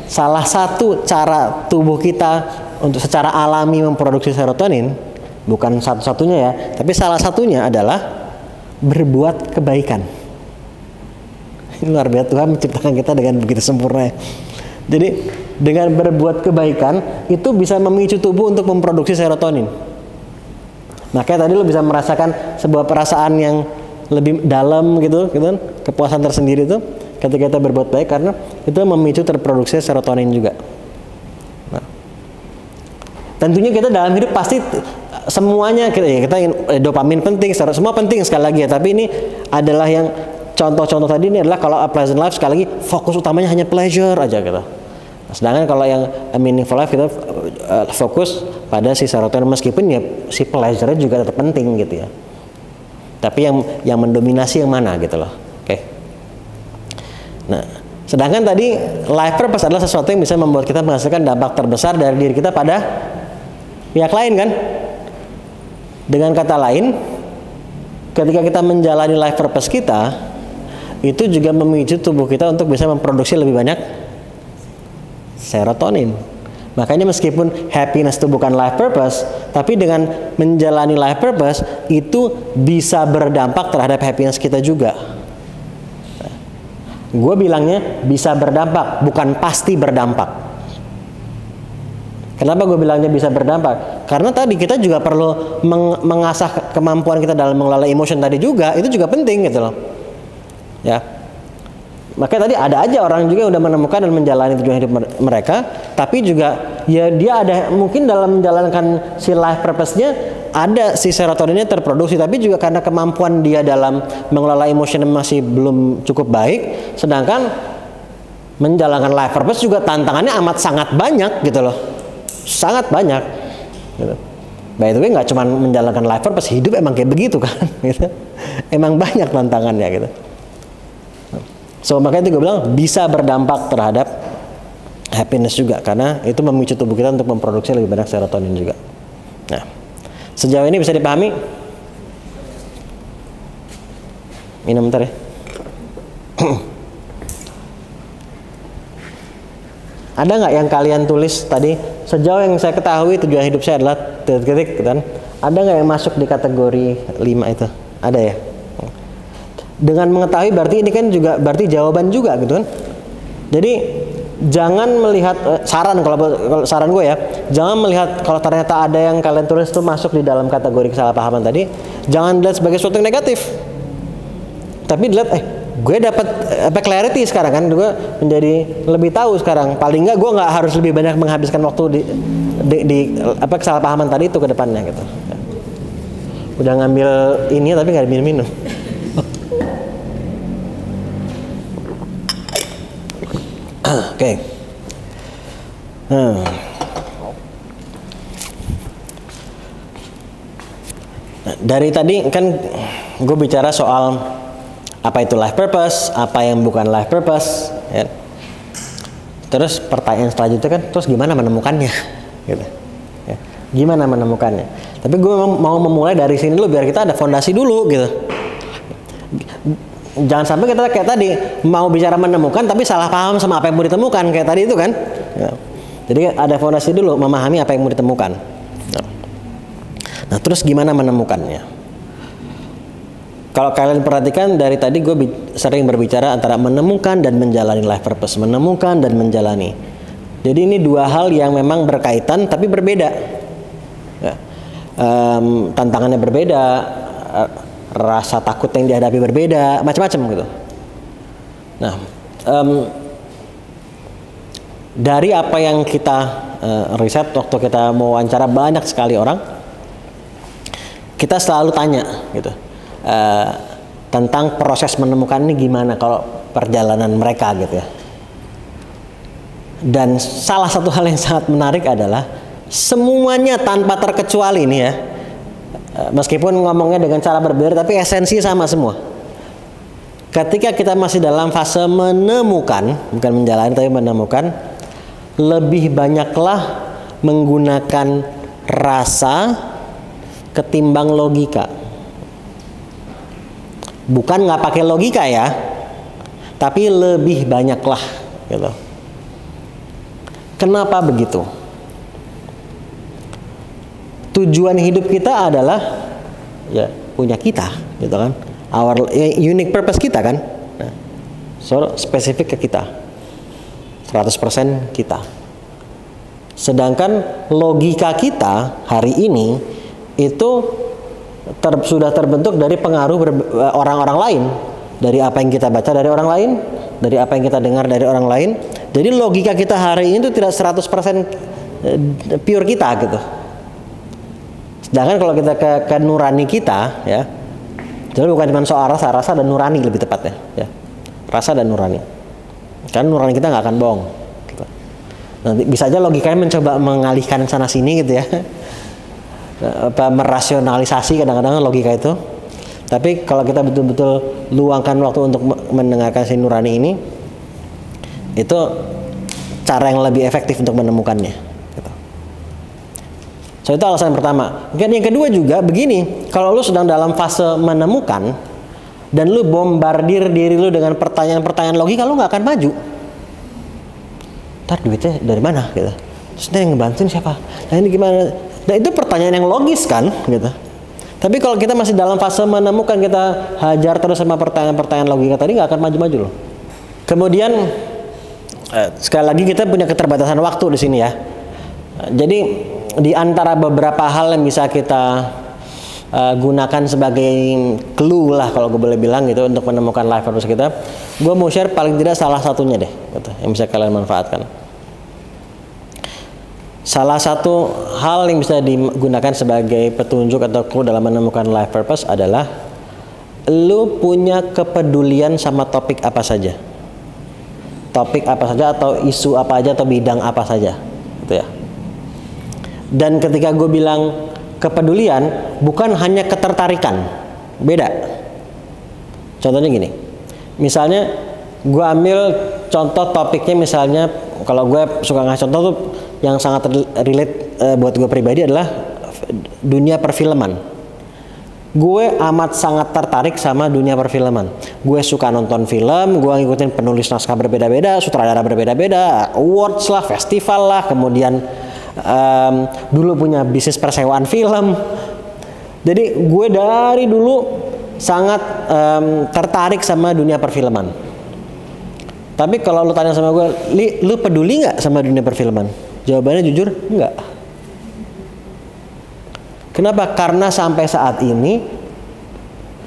salah satu cara tubuh kita untuk secara alami memproduksi serotonin, bukan satu-satunya ya, tapi salah satunya adalah berbuat kebaikan. Luar biasa, Tuhan menciptakan kita dengan begitu sempurna. Jadi dengan berbuat kebaikan itu bisa memicu tubuh untuk memproduksi serotonin. Makanya tadi lo bisa merasakan sebuah perasaan yang lebih dalam gitu kan, kepuasan tersendiri itu ketika kita berbuat baik, karena itu memicu terproduksi serotonin juga. Nah, tentunya kita dalam hidup pasti semuanya kita ingin dopamin penting, semua penting sekali lagi ya. Tapi ini adalah yang contoh-contoh tadi ini adalah kalau a pleasant life sekali lagi fokus utamanya hanya pleasure aja gitu. Nah, sedangkan kalau yang a meaningful life kita fokus pada si serotonin, meskipun ya si pleasure juga tetap penting gitu ya. Tapi yang mendominasi yang mana gitu loh. Oke. Nah, sedangkan tadi life purpose adalah sesuatu yang bisa membuat kita menghasilkan dampak terbesar dari diri kita pada pihak lain kan. Dengan kata lain, ketika kita menjalani life purpose kita, itu juga memicu tubuh kita untuk bisa memproduksi lebih banyak serotonin. Makanya meskipun happiness itu bukan life purpose, tapi dengan menjalani life purpose itu bisa berdampak terhadap happiness kita juga. Gue bilangnya bisa berdampak, bukan pasti berdampak. Kenapa gue bilangnya bisa berdampak? Karena tadi kita juga perlu mengasah kemampuan kita dalam mengelola emotion tadi juga, itu juga penting gitu loh. Ya. Makanya tadi ada aja orang juga yang udah menemukan dan menjalani tujuan hidup mereka, tapi juga ya dia ada mungkin dalam menjalankan si life purpose-nya ada si serotoninnya terproduksi, tapi juga karena kemampuan dia dalam mengelola emosi masih belum cukup baik, sedangkan menjalankan life purpose juga tantangannya amat sangat banyak gitu loh, sangat banyak. Gitu. By the way, nggak cuma menjalankan life purpose, hidup emang kayak begitu kan, gitu. Emang banyak tantangannya gitu. So makanya itu gue bilang bisa berdampak terhadap happiness juga, karena itu memicu tubuh kita untuk memproduksi lebih banyak serotonin juga. Nah, sejauh ini bisa dipahami? Minum bentar ya. Ada nggak yang kalian tulis tadi? Sejauh yang saya ketahui tujuan hidup saya adalah titik-titik, kan? Ada nggak yang masuk di kategori 5 itu? Ada ya? Dengan mengetahui berarti ini kan juga berarti jawaban juga gitu kan? Jadi jangan melihat saran, kalau saran gue ya, jangan melihat kalau ternyata ada yang kalian tulis itu masuk di dalam kategori kesalahpahaman tadi, jangan dilihat sebagai sesuatu yang negatif, tapi dilihat gue dapat clarity sekarang kan, gue menjadi lebih tahu sekarang, paling nggak gue nggak harus lebih banyak menghabiskan waktu di kesalahpahaman tadi itu ke depannya gitu. Udah ngambil ini tapi nggak minum-minum. Oke. Dari tadi kan gue bicara soal apa itu life purpose, apa yang bukan life purpose, ya. Terus pertanyaan selanjutnya kan, terus gimana menemukannya, gitu. Ya. Gimana menemukannya? Tapi gue mau memulai dari sini dulu biar kita ada fondasi dulu, gitu. Jangan sampai kita kayak tadi mau bicara menemukan tapi salah paham sama apa yang mau ditemukan kayak tadi itu kan. Ya. Jadi ada fondasi dulu, memahami apa yang mau ditemukan. Nah, terus gimana menemukannya? Kalau kalian perhatikan dari tadi gue sering berbicara antara menemukan dan menjalani life purpose, menemukan dan menjalani. Jadi ini dua hal yang memang berkaitan tapi berbeda. Ya. Tantangannya berbeda. Rasa takut yang dihadapi berbeda, macam-macam gitu. Nah, dari apa yang kita riset waktu kita mau wawancara banyak sekali orang, kita selalu tanya gitu tentang proses menemukan ini gimana kalau perjalanan mereka gitu ya. Dan salah satu hal yang sangat menarik adalah semuanya tanpa terkecuali nih ya. Meskipun ngomongnya dengan cara berbeda tapi esensi sama semua. Ketika kita masih dalam fase menemukan, bukan menjalani tapi menemukan, lebih banyaklah menggunakan rasa ketimbang logika. Bukan nggak pakai logika ya, tapi lebih banyaklah gitu. Kenapa begitu? Tujuan hidup kita adalah ya punya kita gitu kan, our unique purpose kita kan. Nah, so spesifik ke kita 100% kita. Sedangkan logika kita hari ini itu sudah terbentuk dari pengaruh orang-orang lain, dari apa yang kita baca dari orang lain, dari apa yang kita dengar dari orang lain. Jadi logika kita hari ini itu tidak 100% pure kita gitu. Sedangkan kalau kita ke nurani kita ya, jadi bukan cuma soal rasa dan nurani lebih tepatnya ya, rasa dan nurani. Kan nurani kita nggak akan bohong gitu. Nanti bisa aja logikanya mencoba mengalihkan sana sini gitu ya, merasionalisasi kadang-kadang logika itu. Tapi kalau kita betul-betul luangkan waktu untuk mendengarkan si nurani ini, itu cara yang lebih efektif untuk menemukannya. So itu alasan pertama. Dan yang kedua juga begini, kalau lu sedang dalam fase menemukan dan lu bombardir diri lu dengan pertanyaan-pertanyaan logika, lu nggak akan maju. Ntar duitnya dari mana gitu? Terus yang ngebantuin siapa? Nah ini gimana? Nah itu pertanyaan yang logis kan gitu. Tapi kalau kita masih dalam fase menemukan, kita hajar terus sama pertanyaan-pertanyaan logika tadi, nggak akan maju-maju loh. Kemudian sekali lagi kita punya keterbatasan waktu di sini ya. Jadi di antara beberapa hal yang bisa kita gunakan sebagai clue lah kalau gue boleh bilang gitu untuk menemukan life purpose kita, gue mau share paling tidak salah satunya deh gitu, yang bisa kalian manfaatkan. Salah satu hal yang bisa digunakan sebagai petunjuk atau clue dalam menemukan life purpose adalah lu punya kepedulian sama topik apa saja, topik apa saja atau isu apa aja atau bidang apa saja gitu ya. Dan ketika gue bilang kepedulian, bukan hanya ketertarikan, beda. Contohnya gini, misalnya gue ambil contoh topiknya misalnya kalau gue suka ngasih contoh tuh yang sangat relate buat gue pribadi adalah dunia perfilman. Gue amat sangat tertarik sama dunia perfilman. Gue suka nonton film, gue ngikutin penulis naskah berbeda-beda, sutradara berbeda-beda, awards lah, festival lah, kemudian dulu punya bisnis persewaan film. Jadi gue dari dulu sangat tertarik sama dunia perfilman. Tapi kalau lu tanya sama gue, lu peduli nggak sama dunia perfilman? Jawabannya jujur, enggak. Kenapa? Karena sampai saat ini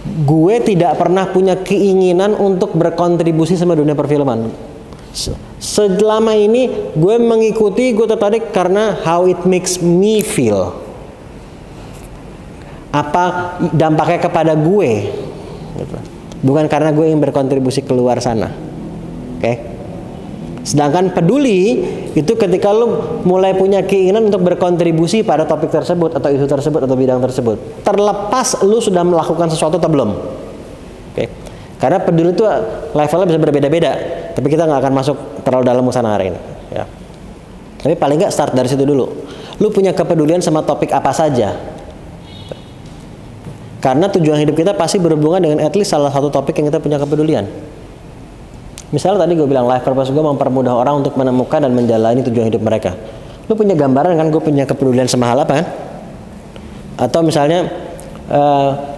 gue tidak pernah punya keinginan untuk berkontribusi sama dunia perfilman. Selama ini gue mengikuti, gue tertarik karena how it makes me feel. Apa dampaknya kepada gue? Bukan karena gue ingin berkontribusi keluar sana. Oke? Sedangkan peduli itu ketika lu mulai punya keinginan untuk berkontribusi pada topik tersebut atau isu tersebut atau bidang tersebut, terlepas lu sudah melakukan sesuatu atau belum. Oke. Karena peduli itu levelnya bisa berbeda-beda, tapi kita nggak akan masuk terlalu dalam ke sana hari ini, ya. Tapi paling nggak start dari situ dulu. Lu punya kepedulian sama topik apa saja. Karena tujuan hidup kita pasti berhubungan dengan at least salah satu topik yang kita punya kepedulian. Misalnya tadi gue bilang life purpose gue mempermudah orang untuk menemukan dan menjalani tujuan hidup mereka. Lu punya gambaran kan gue punya kepedulian sama hal apa kan? Atau misalnya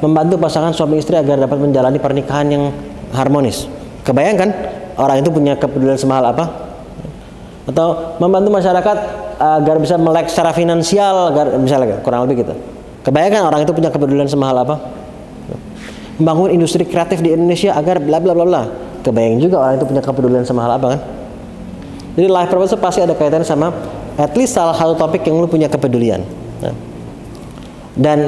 membantu pasangan suami istri agar dapat menjalani pernikahan yang harmonis. Kebayangkan orang itu punya kepedulian sama hal apa? Atau membantu masyarakat agar bisa melek secara finansial, agar misalnya kurang lebih gitu. Kebayangkan orang itu punya kepedulian sama hal apa? Membangun industri kreatif di Indonesia agar bla bla bla bla. Kebayang juga orang itu punya kepedulian sama hal apa kan? Jadi life purpose pasti ada kaitannya sama at least salah satu topik yang lu punya kepedulian. Nah. Dan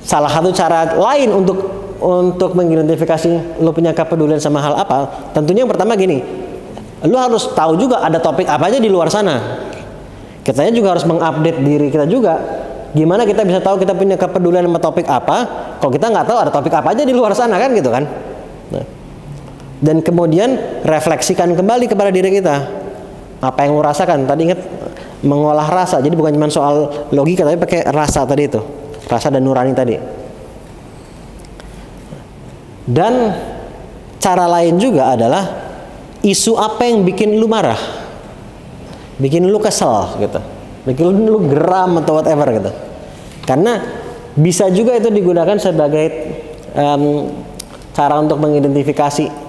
salah satu cara lain untuk mengidentifikasi lu punya kepedulian sama hal apa, tentunya yang pertama gini, lu harus tahu juga ada topik apa aja di luar sana. Kitanya juga harus mengupdate diri kita juga. Gimana kita bisa tahu kita punya kepedulian sama topik apa, kalau kita nggak tahu ada topik apa aja di luar sana kan gitu kan? Nah. Dan kemudian refleksikan kembali kepada diri kita. Apa yang lu rasakan? Tadi ingat mengolah rasa. Jadi bukan cuma soal logika tapi pakai rasa tadi itu. Rasa dan nurani tadi. Dan cara lain juga adalah isu apa yang bikin lu marah. Bikin lu kesel gitu. Bikin lu geram atau whatever gitu. Karena bisa juga itu digunakan sebagai cara untuk mengidentifikasi,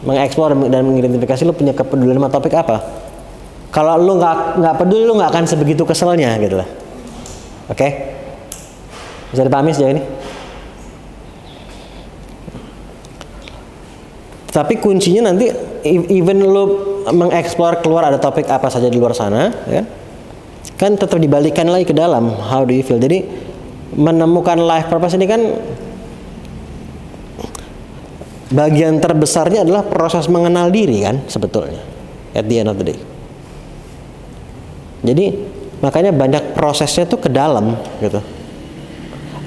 mengeksplor dan mengidentifikasi lu punya kepedulian sama topik apa. Kalau lu nggak peduli, lu nggak akan sebegitu keselnya gitu lah. Oke? Bisa dipahami sejauh ini? Tapi kuncinya nanti even lu mengeksplor keluar ada topik apa saja di luar sana, ya, kan tetap dibalikan lagi ke dalam. How do you feel? Jadi menemukan life purpose ini kan bagian terbesarnya adalah proses mengenal diri kan sebetulnya at the end of the day. Jadi makanya banyak prosesnya tuh ke dalam gitu.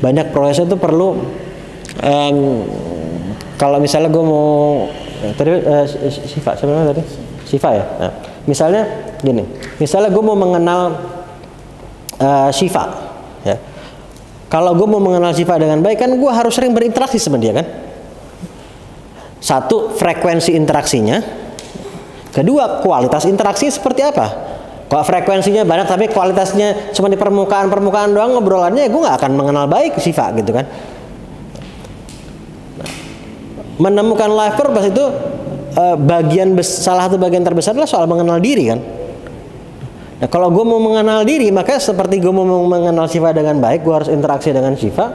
Banyak prosesnya tuh perlu kalau misalnya gue mau tadi Siva sebenarnya tadi Siva ya. Nah, misalnya gini, misalnya gue mau mengenal Siva ya. Kalau gue mau mengenal Siva dengan baik kan gue harus sering berinteraksi sama dia kan. Satu, frekuensi interaksinya. Kedua, kualitas interaksi seperti apa. Kalau frekuensinya banyak tapi kualitasnya cuma di permukaan doang ngobrolannya, gue nggak akan mengenal baik Siva gitu kan. Nah, menemukan life purpose itu salah satu bagian terbesar adalah soal mengenal diri kan. Nah, kalau gue mau mengenal diri, maka seperti gue mau mengenal Siva dengan baik, gue harus interaksi dengan Siva,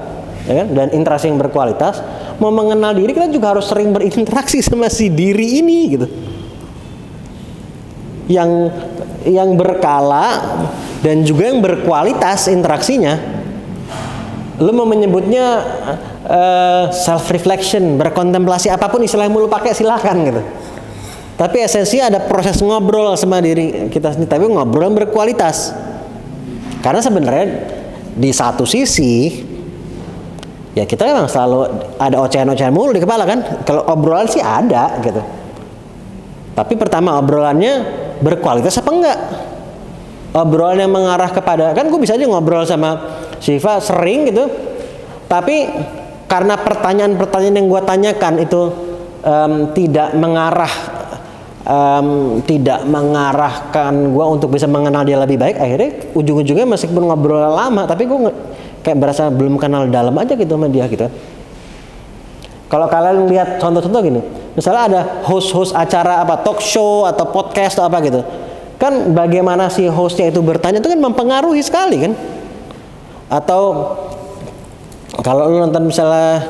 ya kan? Dan interaksi yang berkualitas. Mau mengenal diri, kita juga harus sering berinteraksi sama si diri ini gitu. Yang berkala dan juga yang berkualitas interaksinya. Lu mau menyebutnya self reflection, berkontemplasi, apapun istilah yang mau lu pakai silahkan gitu. Tapi esensinya ada proses ngobrol sama diri kita sendiri, tapi ngobrol yang berkualitas. Karena sebenarnya di satu sisi ya kita memang selalu ada ocehan-ocehan mulu di kepala kan. Kalau obrolan sih ada gitu. Tapi pertama obrolannya berkualitas apa enggak? Obrolan yang mengarah kepada, kan gue bisa aja ngobrol sama Syifa sering gitu, tapi karena pertanyaan-pertanyaan yang gue tanyakan itu tidak mengarahkan gue untuk bisa mengenal dia lebih baik, akhirnya ujung-ujungnya meskipun ngobrol lama, tapi gue kayak berasa belum kenal dalam aja gitu sama dia gitu. Kalau kalian lihat contoh-contoh gini, misalnya ada host-host acara apa, talk show atau podcast atau apa gitu, kan bagaimana si hostnya itu bertanya itu kan mempengaruhi sekali kan. Atau kalau lu nonton misalnya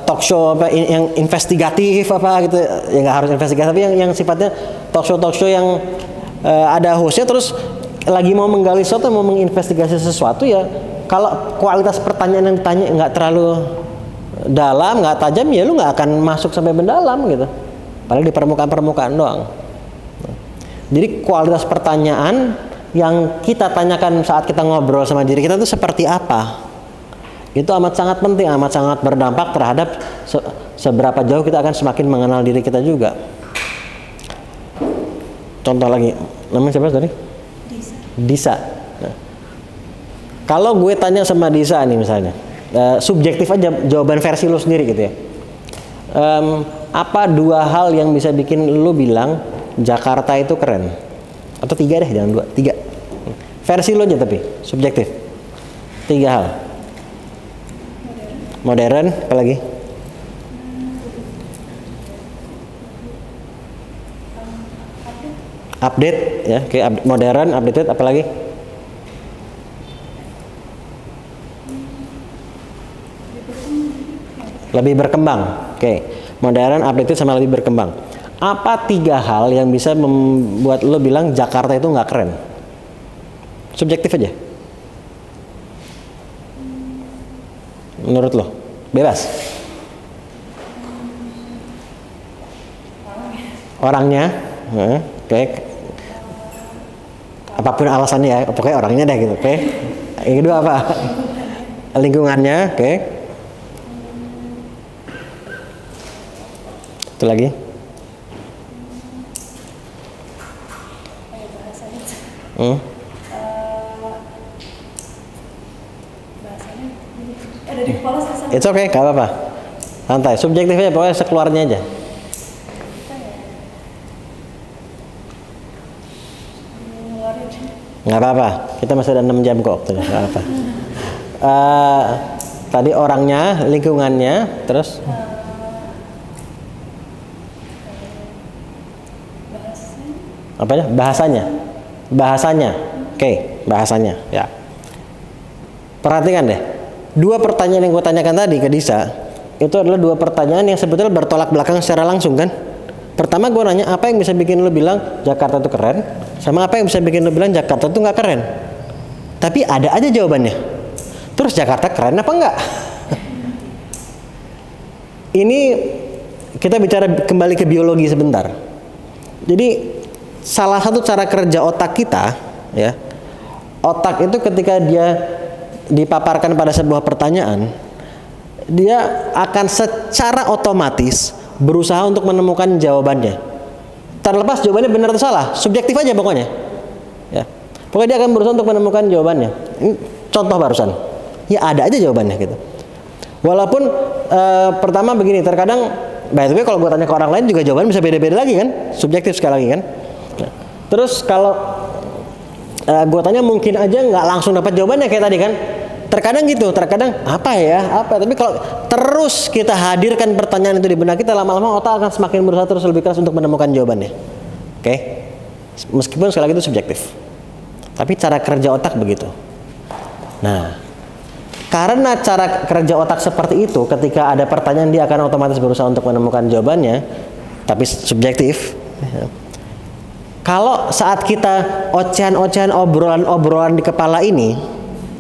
talk show apa yang investigatif apa gitu, ya nggak harus investigatif, tapi yang sifatnya talk show yang ada hostnya terus lagi mau menggali sesuatu, mau menginvestigasi sesuatu, ya kalau kualitas pertanyaan yang ditanya nggak terlalu dalam, nggak tajam, ya lu nggak akan masuk sampai mendalam gitu, paling di permukaan doang. Jadi kualitas pertanyaan yang kita tanyakan saat kita ngobrol sama diri kita itu seperti apa, itu amat sangat penting, amat sangat berdampak terhadap seberapa jauh kita akan semakin mengenal diri kita juga. Contoh lagi, namanya siapa tadi? Disa. Nah, kalau gue tanya sama Disa nih misalnya, subjektif aja jawaban versi lu sendiri gitu ya, apa 2 hal yang bisa bikin lu bilang Jakarta itu keren? Atau 3 deh, jangan 2, 3 versi lu aja tapi subjektif. 3 hal. Modern, apa lagi? Update ya, kayak modern, updated, apa lagi? Lebih berkembang. Oke. Modern, updated, sama lebih berkembang. Apa 3 hal yang bisa membuat lo bilang Jakarta itu nggak keren? Subjektif aja. Menurut lo, bebas. Orangnya, oke. Apapun alasannya ya, pokoknya orangnya deh gitu, oke. Yang kedua apa? Lingkungannya, oke. Itu lagi. It's okay, gak apa-apa. Santai, subjektif aja, pokoknya sekeluarnya aja. Gak apa-apa, kita masih ada 6 jam kok. Gak apa-apa. Tadi orangnya, lingkungannya, terus apanya? Bahasanya. Oke, bahasanya. Ya. Perhatikan deh. 2 pertanyaan yang gue tanyakan tadi ke Disa, itu adalah 2 pertanyaan yang sebetulnya bertolak belakang secara langsung kan. Pertama gue nanya, apa yang bisa bikin lo bilang Jakarta itu keren, sama apa yang bisa bikin lo bilang Jakarta itu nggak keren. Tapi ada aja jawabannya. Terus Jakarta keren apa enggak? Ini kita bicara kembali ke biologi sebentar. Jadi salah satu cara kerja otak kita, ya, otak itu ketika dia dipaparkan pada sebuah pertanyaan, dia akan secara otomatis berusaha untuk menemukan jawabannya. Terlepas jawabannya benar atau salah, subjektif aja pokoknya. Ya. Pokoknya dia akan berusaha untuk menemukan jawabannya. Ini contoh barusan. Ya ada aja jawabannya gitu. Walaupun pertama begini, terkadang by the way kalau gue tanya ke orang lain juga jawaban bisa beda-beda lagi kan, subjektif sekali lagi kan. Nah, terus kalau gue tanya mungkin aja nggak langsung dapat jawabannya kayak tadi kan. Terkadang gitu, terkadang apa ya, apa. Tapi kalau terus kita hadirkan pertanyaan itu di benak kita, lama-lama otak akan semakin berusaha terus lebih keras untuk menemukan jawabannya. Oke? Meskipun sekali lagi itu subjektif. Tapi cara kerja otak begitu. Nah, karena cara kerja otak seperti itu, ketika ada pertanyaan dia akan otomatis berusaha untuk menemukan jawabannya, tapi subjektif. Kalau saat kita ocehan-ocehan obrolan di kepala ini,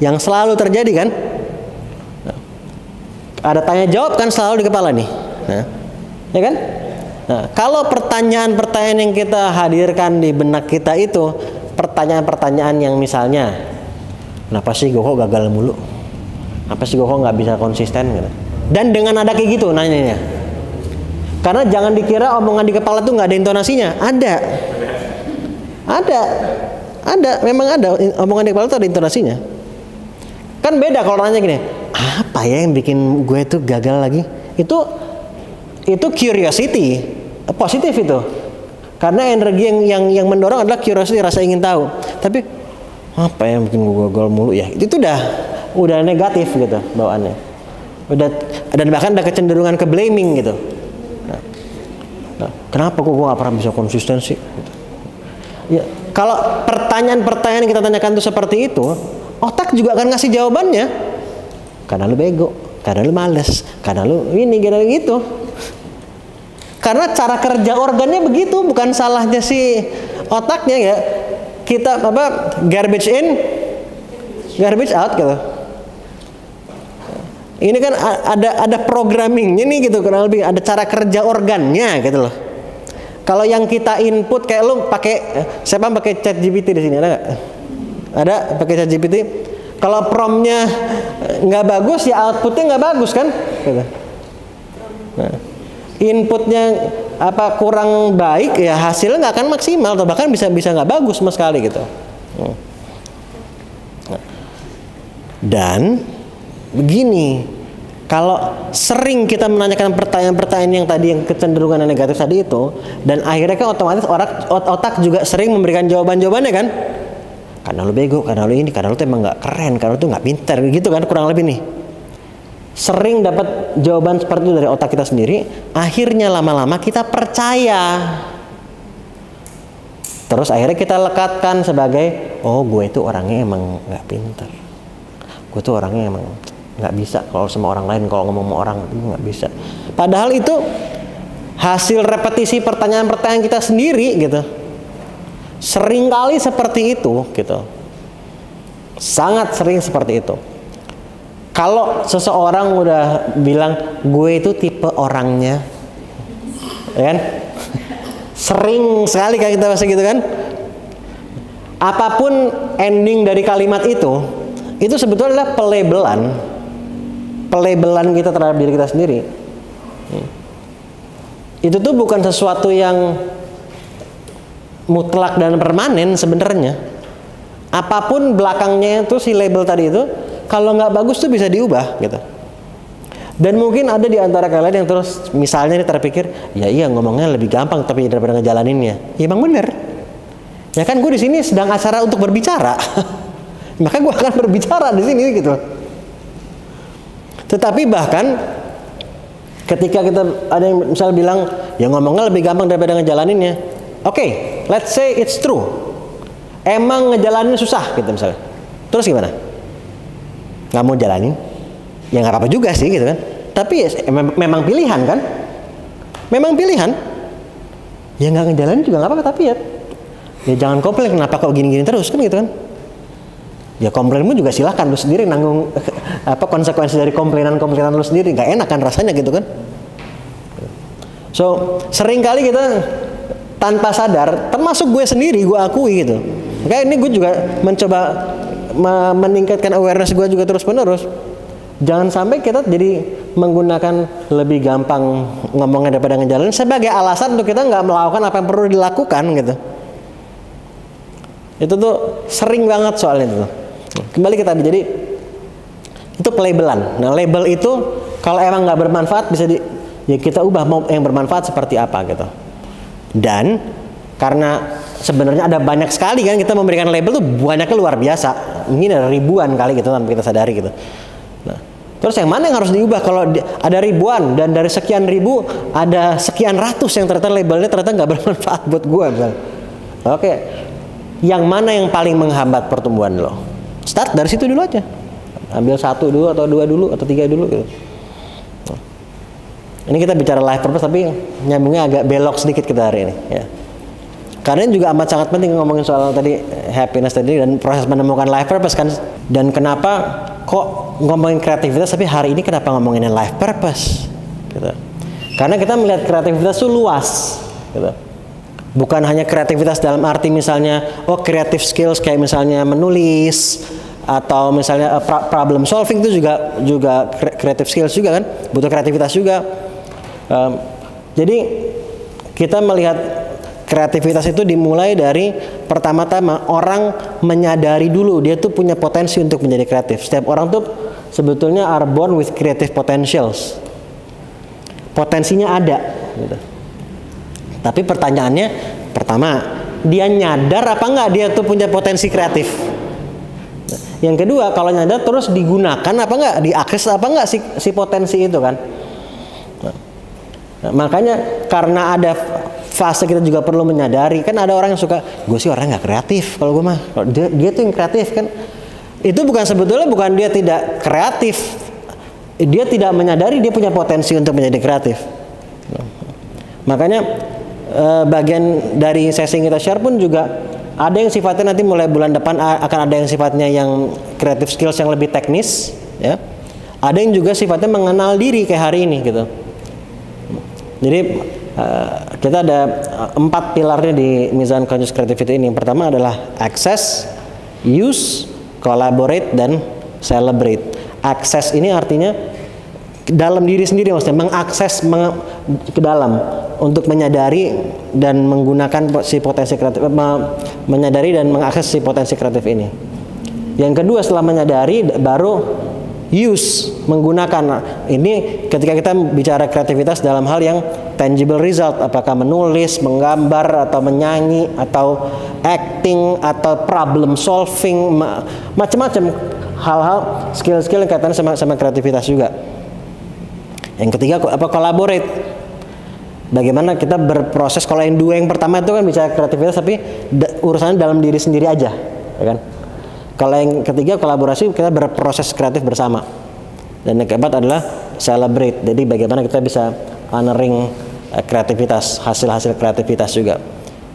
yang selalu terjadi kan, ada tanya jawab kan selalu di kepala nih, ya kan? Nah, kalau pertanyaan-pertanyaan yang kita hadirkan di benak kita itu pertanyaan-pertanyaan yang misalnya, kenapa sih gue kok gagal mulu? Apa sih gue kok nggak bisa konsisten gitu? Dan dengan ada kayak gitu nanyanya, karena jangan dikira omongan di kepala tuh nggak ada intonasinya, ada. Memang ada omongan di kepala itu ada intonasinya. Kan beda kalau nanya gini, apa ya yang bikin gue itu gagal lagi? Itu curiosity, positif itu. Karena energi yang mendorong adalah curiosity, rasa ingin tahu. Tapi apa yang bikin gue gagal mulu ya? Itu udah negatif gitu bawaannya. Dan bahkan ada kecenderungan ke blaming gitu. Nah, kenapa kok gue gak pernah bisa konsisten sih? Gitu. Ya, kalau pertanyaan-pertanyaan yang kita tanyakan itu seperti itu, otak juga akan ngasih jawabannya. Karena lu bego, karena lu males, karena lu ini gitu. Karena cara kerja organnya begitu, bukan salahnya si otaknya ya. Kita garbage in, garbage out gitu. Ini kan ada programmingnya nih gitu, kurang lebih ada cara kerja organnya gitu loh. Kalau yang kita input kayak lu siapa pakai ChatGPT di sini ada nggak? Ada pakai ChatGPT. Kalau promptnya nggak bagus ya outputnya nggak bagus kan? Gitu. Nah, inputnya kurang baik ya hasilnya nggak akan maksimal atau bahkan bisa nggak bagus sama sekali gitu. Dan begini, kalau sering kita menanyakan pertanyaan-pertanyaan yang tadi yang kecenderungan negatif tadi itu, dan akhirnya kan otomatis otak juga sering memberikan jawaban-jawabannya kan? Karena lu bego, karena lu ini, karena lu tuh emang nggak keren, karena lu tuh nggak pintar, gitu kan kurang lebih nih. Sering dapat jawaban seperti itu dari otak kita sendiri, akhirnya lama-lama kita percaya. Terus akhirnya kita lekatkan sebagai, oh gue itu orangnya emang nggak pintar. Gue tuh orangnya emang nggak bisa kalau sama orang lain, kalau ngomong sama orang itu nggak bisa. Padahal itu hasil repetisi pertanyaan-pertanyaan kita sendiri gitu. Sering kali seperti itu gitu. Sangat sering seperti itu. Kalau seseorang udah bilang gue itu tipe orangnya, ya kan? Sering sekali kan kita bahas gitu kan. Apapun ending dari kalimat itu sebetulnya adalah pelabelan kita terhadap diri kita sendiri. Itu tuh bukan sesuatu yang mutlak dan permanen sebenarnya. Apapun belakangnya itu si label tadi itu, kalau nggak bagus tuh bisa diubah gitu. Dan mungkin ada di antara kalian yang terus misalnya ini terpikir, ya iya ngomongnya lebih gampang tapi daripada ngejalaninnya. Ya emang bener. Ya kan gue di sini sedang acara untuk berbicara. Maka gue akan berbicara di sini gitu. Tetapi bahkan ketika kita ada yang misal bilang ya ngomongnya lebih gampang daripada ngejalaninnya, oke, let's say it's true. Emang ngejalanin susah gitu misalnya. Terus gimana? Nggak mau jalanin? Ya nggak apa-apa juga sih gitu kan. Tapi ya, memang pilihan kan? Memang pilihan. Ya nggak ngejalanin juga nggak apa-apa, tapi ya jangan komplain kenapa kok gini-gini terus kan gitu kan? Ya komplainmu juga silahkan, lu sendiri nanggung konsekuensi dari komplainan lu sendiri. Nggak enak kan rasanya gitu kan? So sering kali kita tanpa sadar, termasuk gue sendiri, gue akui gitu. Makanya ini gue juga mencoba meningkatkan awareness gue juga terus menerus. Jangan sampai kita jadi menggunakan lebih gampang ngomongnya daripada ngejalanin sebagai alasan untuk kita nggak melakukan apa yang perlu dilakukan gitu. Itu tuh sering banget soalnya itu. Kembali ke tadi, jadi itu pelabelan. Nah label itu kalau emang nggak bermanfaat bisa ya kita ubah mau yang bermanfaat seperti apa gitu. Dan karena sebenarnya ada banyak sekali kan kita memberikan label tuh banyaknya luar biasa. Mungkin ada ribuan kali gitu tanpa kita sadari gitu. Nah, terus yang mana yang harus diubah kalau ada ribuan dan dari sekian ribu ada sekian ratus yang ternyata labelnya ternyata nggak bermanfaat buat gue misalnya. Oke, yang mana yang paling menghambat pertumbuhan lo? Start dari situ dulu aja. Ambil 1 dulu atau 2 dulu atau 3 dulu gitu. Ini kita bicara life purpose tapi nyambungnya agak belok sedikit kita hari ini ya. Karena ini juga amat sangat penting ngomongin soal tadi happiness tadi dan proses menemukan life purpose kan. Dan kenapa kok ngomongin kreativitas tapi hari ini kenapa ngomongin life purpose gitu. Karena kita melihat kreativitas itu luas gitu. Bukan hanya kreativitas dalam arti misalnya creative skills kayak misalnya menulis atau misalnya problem solving itu juga creative skills juga kan, butuh kreativitas juga. Jadi kita melihat Kreativitas itu dimulai dari pertama-tama orang menyadari dulu dia tuh punya potensi untuk menjadi kreatif. Setiap orang tuh sebetulnya are born with creative potentials. Potensinya ada gitu. Tapi pertanyaannya, pertama, dia nyadar apa enggak dia tuh punya potensi kreatif? Yang kedua, kalau nyadar terus digunakan apa enggak, diakses apa enggak si potensi itu kan? Nah, makanya karena ada fase kita juga perlu menyadari, kan ada orang yang suka, gue sih orang nggak kreatif, kalau gue mah, dia tuh yang kreatif kan? Itu sebetulnya bukan dia tidak kreatif, dia tidak menyadari dia punya potensi untuk menjadi kreatif. Makanya bagian dari sesi yang kita share pun juga ada yang sifatnya nanti mulai bulan depan akan ada yang sifatnya yang creative skills yang lebih teknis, ya. Ada yang juga sifatnya mengenal diri kayak hari ini gitu. Jadi kita ada 4 pilarnya di Mizan Conscious Creativity ini. Yang pertama adalah access, use, collaborate, dan celebrate. Access ini artinya dalam diri sendiri, maksudnya mengakses ke dalam untuk menyadari dan menggunakan si potensi kreatif, menyadari dan mengakses si potensi kreatif ini. Yang kedua setelah menyadari baru use, menggunakan. Ini ketika kita bicara kreativitas dalam hal yang tangible result, apakah menulis, menggambar, atau menyanyi, atau acting, atau problem solving, macam-macam hal-hal skill-skill yang kaitannya sama kreativitas juga. Yang ketiga collaborate. Bagaimana kita berproses. Kalau yang dua yang pertama itu kan bicara kreativitas tapi urusannya dalam diri sendiri aja, ya kan? Kalau yang ketiga kolaborasi, kita berproses kreatif bersama. Dan yang keempat adalah celebrate. Jadi bagaimana kita bisa honoring kreativitas, hasil-hasil kreativitas juga.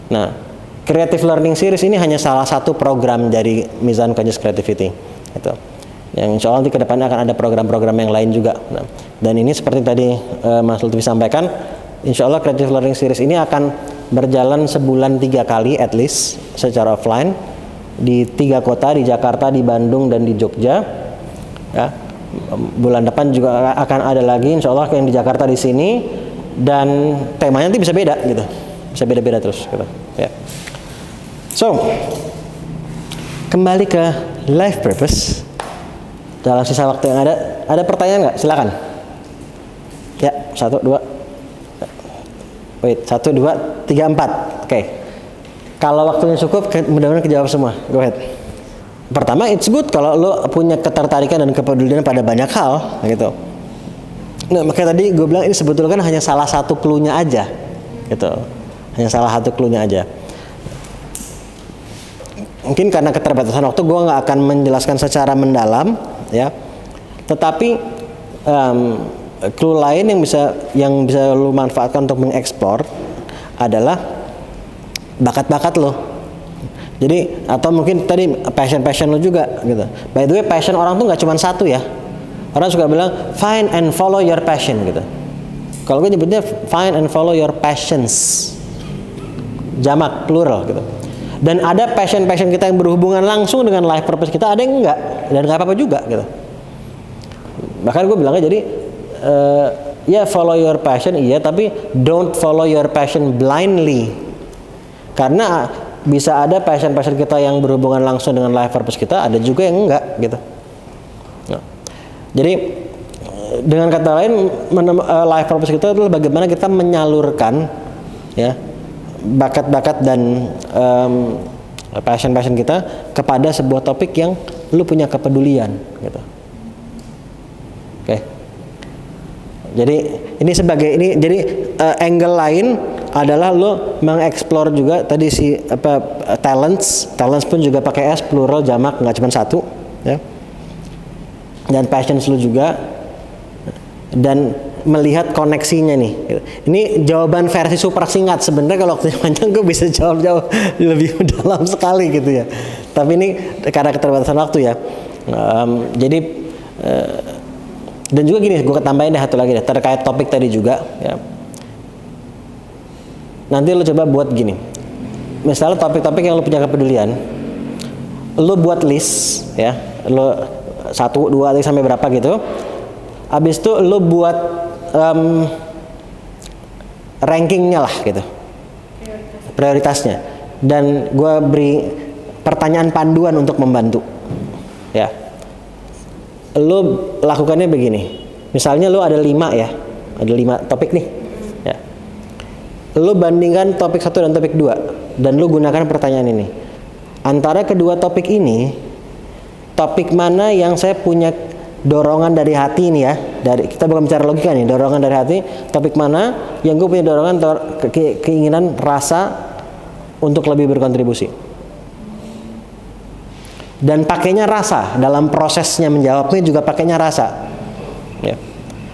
Nah, Creative Learning Series ini hanya salah satu program dari Mizan Conscious Creativity. Itu. Yang insya Allah nanti ke depannya akan ada program-program yang lain juga. Nah, dan ini seperti tadi Mas Lutfi sampaikan, insya Allah Creative Learning Series ini akan berjalan sebulan 3 kali at least secara offline. Di 3 kota, di Jakarta, di Bandung, dan di Jogja. Ya, bulan depan juga akan ada lagi, insya Allah yang di Jakarta di sini, dan temanya nanti bisa beda gitu, bisa beda-beda terus. Gitu. Ya. So, kembali ke life purpose. Dalam sisa waktu yang ada pertanyaan nggak? Silakan. Ya, 1, 2, wait, 1, 2, 3, 4. Oke. Kalau waktunya cukup, mudah-mudahan kejawab semua. Go ahead. Pertama, it's good kalau lo punya ketertarikan dan kepedulian pada banyak hal, gitu. Nah, makanya tadi gue bilang ini sebetulnya kan hanya salah satu clue-nya aja, gitu. Hanya salah satu clue-nya aja. Mungkin karena keterbatasan waktu, gue nggak akan menjelaskan secara mendalam, ya. Tetapi clue lain yang bisa lo manfaatkan untuk mengeksplor adalah bakat-bakat lo. Jadi atau mungkin tadi passion lo juga gitu. By the way, passion orang tuh nggak cuma satu ya. Orang suka bilang find and follow your passion gitu. Kalau gue nyebutnya find and follow your passions. Jamak, plural gitu. Dan ada passion kita yang berhubungan langsung dengan life purpose kita, ada yang enggak, dan nggak apa-apa juga gitu. Bahkan gue bilangnya jadi ya follow your passion iya, tapi don't follow your passion blindly. Karena bisa ada passion kita yang berhubungan langsung dengan life purpose kita, ada juga yang enggak gitu. Nah, jadi dengan kata lain, life purpose kita adalah bagaimana kita menyalurkan ya bakat-bakat dan passion kita kepada sebuah topik yang lu punya kepedulian gitu. Oke. Jadi ini sebagai angle lain adalah lo mengeksplor juga tadi talents pun juga pakai S, plural, jamak, nggak cuma satu ya. Dan passions lo juga, dan melihat koneksinya nih. Ini jawaban versi super singkat. Sebenarnya kalau waktunya panjang gue bisa jawab jauh lebih dalam sekali gitu ya. Tapi ini karena keterbatasan waktu ya. Jadi dan juga gini, gue tambahin deh satu lagi deh terkait topik tadi juga ya. Nanti lo coba buat gini, misalnya topik-topik yang lo punya kepedulian, lo buat list ya, lo 1, 2 sampai berapa gitu. Abis itu lo buat rankingnya lah gitu. prioritasnya, dan gue beri pertanyaan panduan untuk membantu. Ya, lo lakukannya begini. Misalnya lo ada 5 ya, ada 5 topik nih. Ya, lo bandingkan topik 1 dan topik 2, dan lo gunakan pertanyaan ini. Antara kedua topik ini, topik mana yang saya punya dorongan dari hati ini ya, kita bukan bicara logika nih, dorongan dari hati, topik mana yang gue punya dorongan keinginan rasa untuk lebih berkontribusi, dan pakainya rasa dalam prosesnya menjawabnya, juga pakainya rasa ya.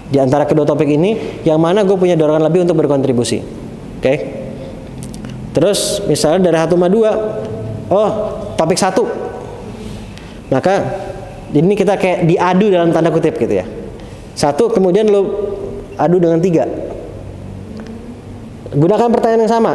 Di antara kedua topik ini yang mana gue punya dorongan lebih untuk berkontribusi. Oke. Terus misalnya dari 1 sama 2, oh topik 1, maka ini kita kayak diadu dalam tanda kutip gitu ya. 1 kemudian lo adu dengan 3. Gunakan pertanyaan yang sama.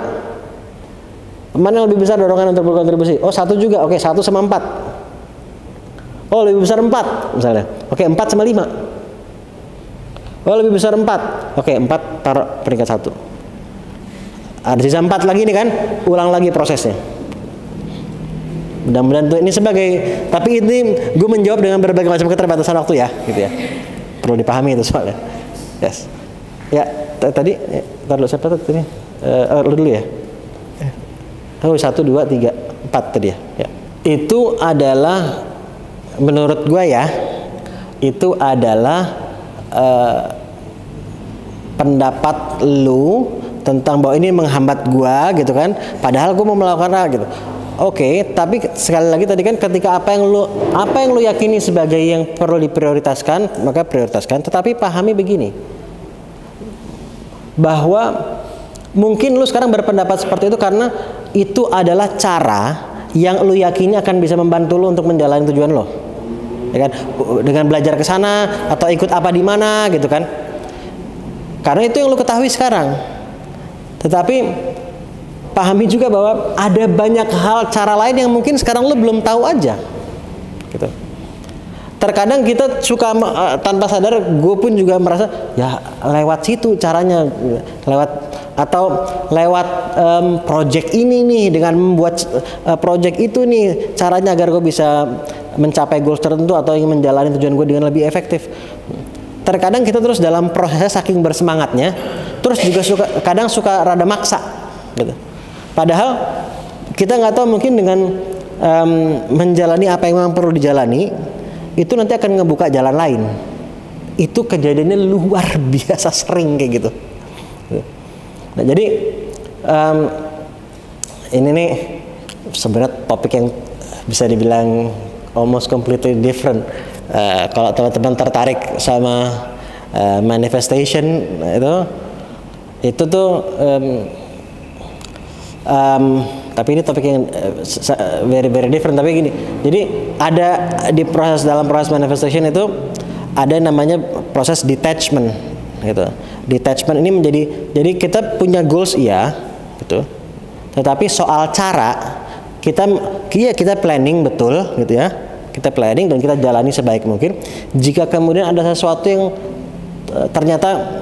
Mana yang lebih besar dorongan untuk berkontribusi? Oh 1 juga, oke 1 sama 4. Oh lebih besar 4 misalnya. Oke 4 sama 5. Oh lebih besar 4. Oke 4 taruh peringkat 1. Ada sisa 4 lagi nih kan. Ulang lagi prosesnya. Mudah-mudahan ini sebagai, tapi ini gue menjawab dengan berbagai macam keterbatasan waktu ya, gitu ya. Perlu dipahami itu soalnya. Yes. Ya, tadi taruh siapa tadi? Lu dulu ya. Oh 1, 2, 3, 4 tadi ya. Ya. Itu adalah menurut gue ya, itu adalah pendapat lu tentang bahwa ini menghambat gue gitu kan. Padahal gue mau melakukan gitu. Oke, tapi sekali lagi tadi kan ketika apa yang lu yakini sebagai yang perlu diprioritaskan, maka prioritaskan. Tetapi pahami begini, bahwa mungkin lu sekarang berpendapat seperti itu karena itu adalah cara yang lu yakini akan bisa membantu lu untuk menjalani tujuan lo, ya kan? Dengan belajar ke sana atau ikut apa di mana gitu kan? Karena itu yang lu ketahui sekarang. Tetapi pahami juga bahwa ada banyak hal cara lain yang mungkin sekarang lu belum tahu aja gitu. Terkadang kita suka tanpa sadar, gue pun juga merasa ya lewat situ caranya, lewat project ini nih, dengan membuat project itu nih caranya agar gue bisa mencapai goals tertentu atau ingin menjalani tujuan gue dengan lebih efektif. Terkadang kita terus dalam proses saking bersemangatnya, terus juga kadang suka rada maksa gitu. Padahal kita nggak tahu, mungkin dengan menjalani apa yang memang perlu dijalani itu nanti akan ngebuka jalan lain. Itu kejadiannya luar biasa sering kayak gitu. Nah, jadi ini nih sebenarnya topik yang bisa dibilang almost completely different. Kalau teman-teman tertarik sama manifestation itu tuh tapi ini topik yang very different. Tapi gini, jadi ada dalam proses manifestation itu ada namanya proses detachment gitu. Detachment ini jadi kita punya goals iya gitu, tetapi soal cara kita planning betul gitu ya, kita planning dan kita jalani sebaik mungkin. Jika kemudian ada sesuatu yang ternyata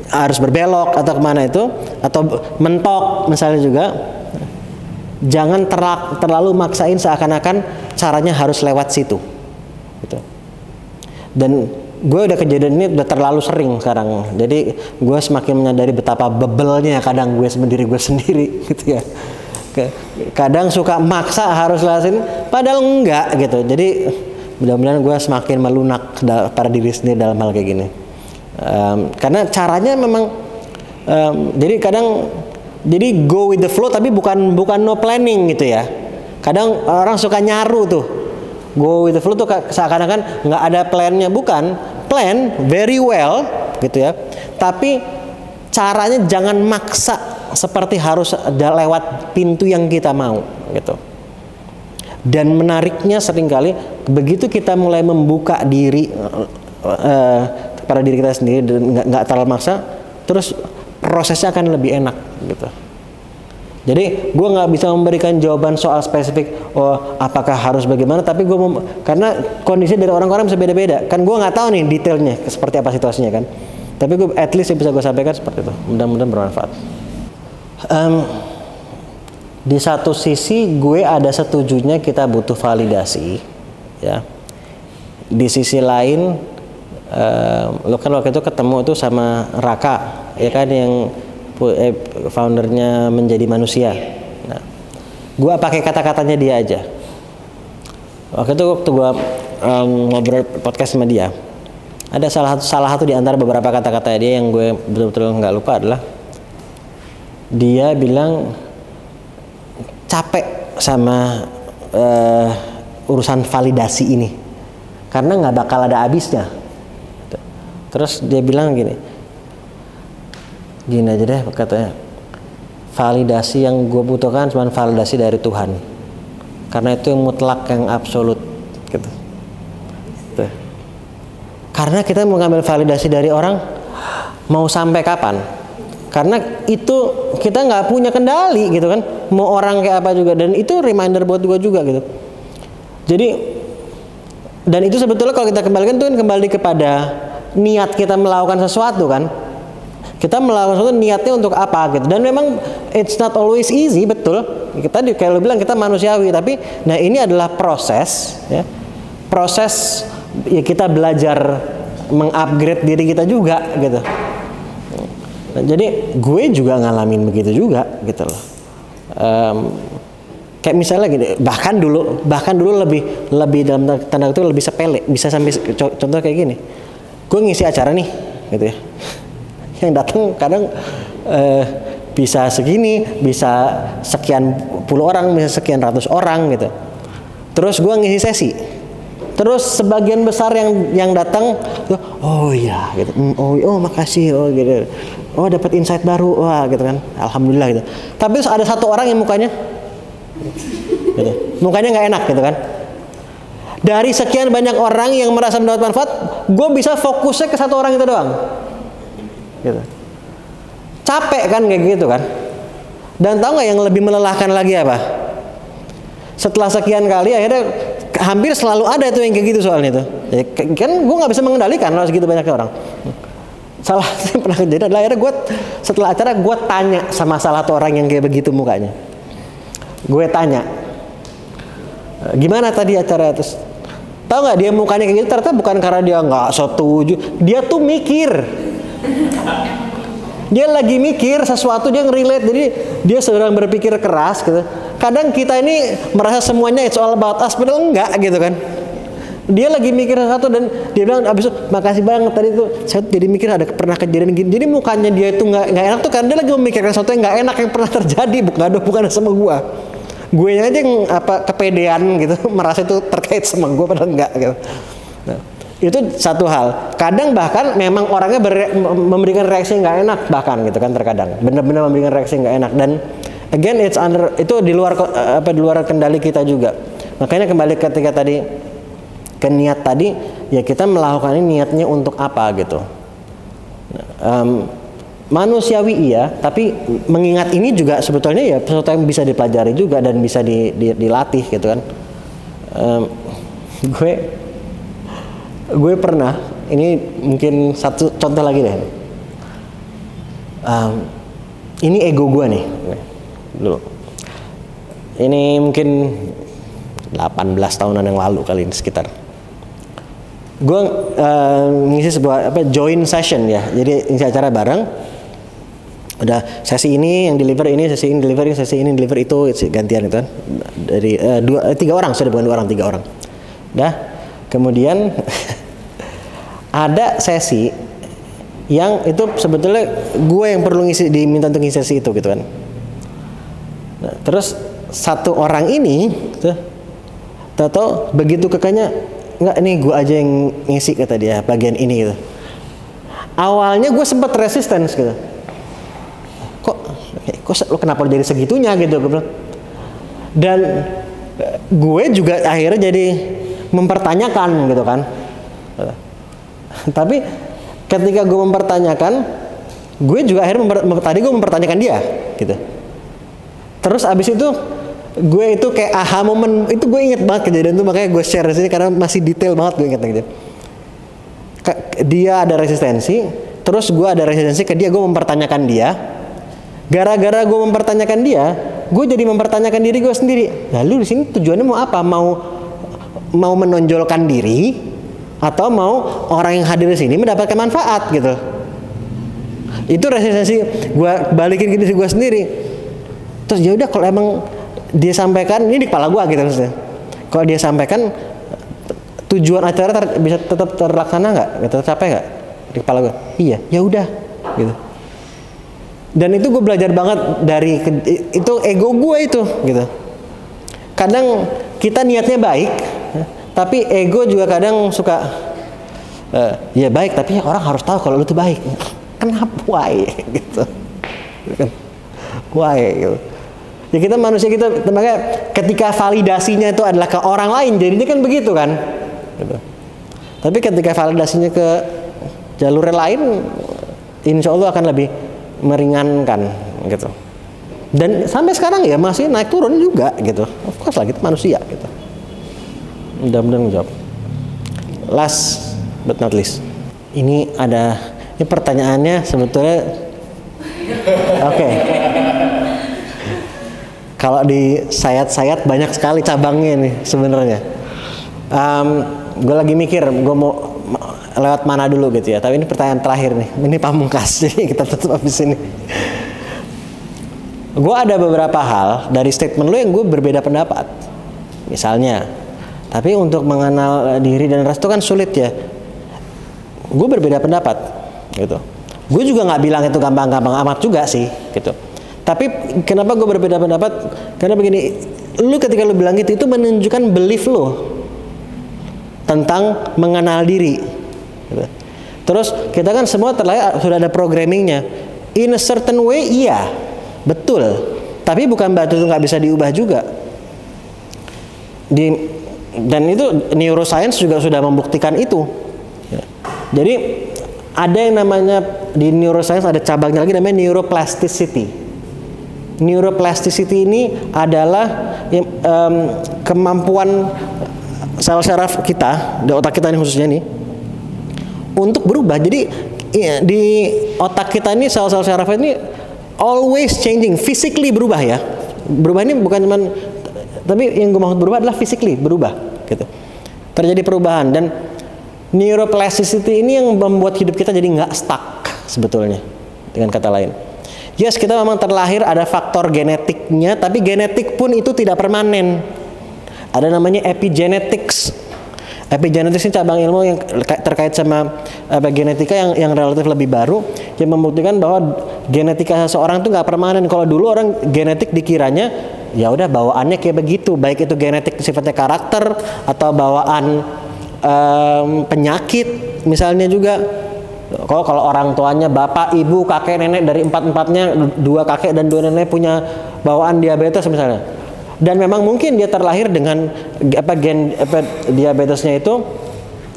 harus berbelok atau kemana itu, atau mentok misalnya juga, jangan terlalu maksain seakan-akan caranya harus lewat situ gitu. Dan gue udah kejadian ini udah terlalu sering sekarang, jadi gue semakin menyadari betapa bebelnya kadang gue sendiri gitu ya. Kadang suka maksa harus lasin padahal enggak gitu. Jadi mudah-mudahan gue semakin melunak pada diri sendiri dalam hal kayak gini. Karena caranya memang jadi go with the flow, tapi bukan no planning gitu ya. Kadang orang suka nyaru tuh, go with the flow tuh seakan-akan nggak ada plannya. Bukan, plan very well gitu ya, tapi caranya jangan maksa seperti harus ada lewat pintu yang kita mau gitu. Dan menariknya seringkali begitu kita mulai membuka diri pada diri kita sendiri dan nggak terlalu maksa, terus prosesnya akan lebih enak gitu. Jadi gue nggak bisa memberikan jawaban soal spesifik, oh apakah harus bagaimana, tapi gue karena kondisi dari orang-orang bisa beda-beda kan, gue nggak tahu nih detailnya seperti apa situasinya kan, tapi gue at least yang bisa gue sampaikan seperti itu. Mudah-mudahan bermanfaat. Di satu sisi gue ada setujunya kita butuh validasi, ya. Di sisi lain, lo kan waktu itu ketemu tuh sama Raka, ya kan, yang foundernya Menjadi Manusia. Nah, gue pakai kata-katanya dia aja. Waktu gue ngobrol podcast sama dia, ada salah satu di antara beberapa kata-kata dia yang gue betul-betul nggak lupa adalah dia bilang capek sama urusan validasi ini karena nggak bakal ada habisnya. Terus dia bilang gini aja deh katanya, validasi yang gue butuhkan cuma validasi dari Tuhan karena itu yang mutlak, yang absolut gitu. Tuh. Karena kita mau ngambil validasi dari orang mau sampai kapan? Karena itu kita nggak punya kendali gitu kan, mau orang kayak apa juga, dan itu reminder buat gue juga gitu. Jadi, dan itu sebetulnya kalau kita kembalikan tuh kembali kepada niat kita melakukan sesuatu kan. Kita melakukan sesuatu niatnya untuk apa gitu. Dan memang it's not always easy, betul. Kita kayak lo bilang kita manusiawi, tapi nah ini adalah proses ya. Proses ya, kita belajar mengupgrade diri kita juga gitu. Nah, jadi gue juga ngalamin begitu juga gitu loh. Kayak misalnya gini, bahkan dulu lebih dalam tanda itu lebih sepele, bisa sampai contoh kayak gini. Gue ngisi acara nih gitu ya. Yang datang kadang bisa segini, bisa sekian puluh orang, bisa sekian ratus orang gitu. Terus gue ngisi sesi. Terus sebagian besar yang datang, oh iya gitu, oh makasih, oh gitu, oh dapat insight baru, wah gitu kan, alhamdulillah gitu. Tapi ada satu orang yang mukanya, gitu, mukanya nggak enak gitu kan. Dari sekian banyak orang yang merasa mendapat manfaat, gue bisa fokusnya ke satu orang itu doang, gitu. Capek kan kayak gitu kan. Dan tahu nggak yang lebih melelahkan lagi apa? Setelah sekian kali akhirnya hampir selalu ada tuh yang kayak gitu soalnya tuh. Ya, kan gue nggak bisa mengendalikan kalau segitu banyaknya orang. Salah yang pernah kejadian adalah akhirnya gue setelah acara gue tanya sama salah satu orang yang kayak begitu mukanya. Gue tanya, gimana tadi acara? Terus tahu nggak dia mukanya kayak gitu? Ternyata bukan karena dia nggak setuju, dia tuh mikir. Dia lagi mikir sesuatu, dia nge-relate, jadi dia sedang berpikir keras gitu. Kadang kita ini merasa semuanya it's all about us, padahal enggak gitu kan. Dia lagi mikir sesuatu dan dia bilang abis itu makasih banget tadi tuh saya jadi mikir ada pernah kejadian gini. Jadi mukanya dia itu nggak enak tuh karena dia lagi memikirkan sesuatu yang nggak enak yang pernah terjadi, bukan sama gua. Gue aja yang kepedean gitu merasa itu terkait sama gua padahal enggak gitu. Nah, itu satu hal. Kadang bahkan memang orangnya memberikan reaksi nggak enak bahkan gitu kan, terkadang benar-benar memberikan reaksi nggak enak, dan again it's under, itu di luar di luar kendali kita juga. Makanya kembali ketika tadi ke niat tadi, ya kita melakukan ini niatnya untuk apa gitu. Manusiawi iya, tapi mengingat ini juga sebetulnya ya sesuatu yang bisa dipelajari juga dan bisa dilatih gitu kan. Gue pernah, ini mungkin satu contoh lagi deh. Ini ego gue nih dulu. Ini mungkin 18 tahunan yang lalu kali ini sekitar. Gue ngisi sebuah join session ya. Jadi ngisi acara bareng. Udah sesi ini yang deliver ini, sesi ini deliver ini, sesi ini deliver itu, gantian itu kan. Dari 3 orang, sudah bukan 2 orang, 3 orang. Udah. Kemudian ada sesi yang itu sebetulnya gue yang perlu diminta untuk ngisi sesi itu gitu kan. Nah, terus satu orang ini tahu begitu kekanya nggak, nih gue aja yang ngisi kata dia bagian ini gitu. Awalnya gue sempat resistance gitu. Kok lo kenapa jadi segitunya gitu gue bilang. Dan gue juga akhirnya jadi mempertanyakan gitu kan. Tapi ketika gue mempertanyakan, gue juga akhirnya tadi gue mempertanyakan dia gitu. Terus abis itu gue itu kayak aha momen itu, gue inget banget kejadian itu, makanya gue share di sini karena masih detail banget gue inget gitu. Dia ada resistensi, terus gue ada resistensi ke dia, gue mempertanyakan dia. Gara-gara gue mempertanyakan dia, gue jadi mempertanyakan diri gue sendiri. Lalu di sini tujuannya mau apa? Mau menonjolkan diri atau mau orang yang hadir di sini mendapatkan manfaat gitu. Itu resistensi gue balikin ke diri gue sendiri. Terus ya udah, kalau emang dia sampaikan ini di kepala gue gitu maksudnya. Kalau dia sampaikan tujuan acara bisa tetap terlaksana nggak? Tercapai nggak di kepala gue? Iya, ya udah gitu. Dan itu gue belajar banget dari itu ego gue itu gitu. Kadang kita niatnya baik, tapi ego juga kadang suka ya baik, tapi orang harus tahu kalau lu tuh baik. Kenapa? Why? Gitu. Why? Gitu. Ya kita manusia, kita makanya ketika validasinya itu adalah ke orang lain, jadinya kan begitu kan. Gitu. Tapi ketika validasinya ke jalur lain, insya Allah akan lebih meringankan gitu. Dan sampai sekarang ya masih naik turun juga gitu. Of course lah, kita manusia gitu. Mudah-mudahan menjawab. Last but not least, ini pertanyaannya sebetulnya oke. Kalau di sayat-sayat banyak sekali cabangnya nih sebenarnya. Gue lagi mikir gue mau lewat mana dulu gitu ya. Tapi ini pertanyaan terakhir nih. Ini pamungkas, jadi kita tutup habis ini. Gue ada beberapa hal dari statement lo yang gue berbeda pendapat. Misalnya, tapi untuk mengenal diri dan ras itu kan sulit ya. Gue berbeda pendapat gitu. Gue juga nggak bilang itu gampang-gampang amat juga sih gitu. Tapi kenapa gue berbeda pendapat? Karena begini, lu ketika lu bilang gitu, itu menunjukkan belief lu tentang mengenal diri gitu. Terus kita kan semua terlahir sudah ada programmingnya. In a certain way, iya, betul. Tapi bukan berarti itu nggak bisa diubah juga. Dan itu neuroscience juga sudah membuktikan itu. Jadi ada yang namanya di neuroscience, ada cabangnya lagi namanya neuroplasticity. Neuroplasticity ini adalah kemampuan sel saraf kita, di otak kita ini khususnya nih, untuk berubah. Jadi di otak kita ini sel-sel saraf ini always changing, physically berubah ya. Berubah ini bukan cuman, tapi yang gue maksud berubah adalah physically berubah gitu. Terjadi perubahan, dan neuroplasticity ini yang membuat hidup kita jadi nggak stuck sebetulnya, dengan kata lain. Yes, kita memang terlahir ada faktor genetiknya, tapi genetik pun itu tidak permanen. Ada namanya epigenetics. Epigenetics ini cabang ilmu yang terkait sama genetika yang relatif lebih baru, yang membuktikan bahwa genetika seseorang itu nggak permanen. Kalau dulu orang genetik dikiranya ya udah bawaannya kayak begitu, baik itu genetik sifatnya karakter atau bawaan penyakit misalnya juga. Kalau orang tuanya bapak, ibu, kakek, nenek dari empat-empatnya, 2 kakek dan 2 nenek punya bawaan diabetes misalnya. Dan memang mungkin dia terlahir dengan gen diabetesnya itu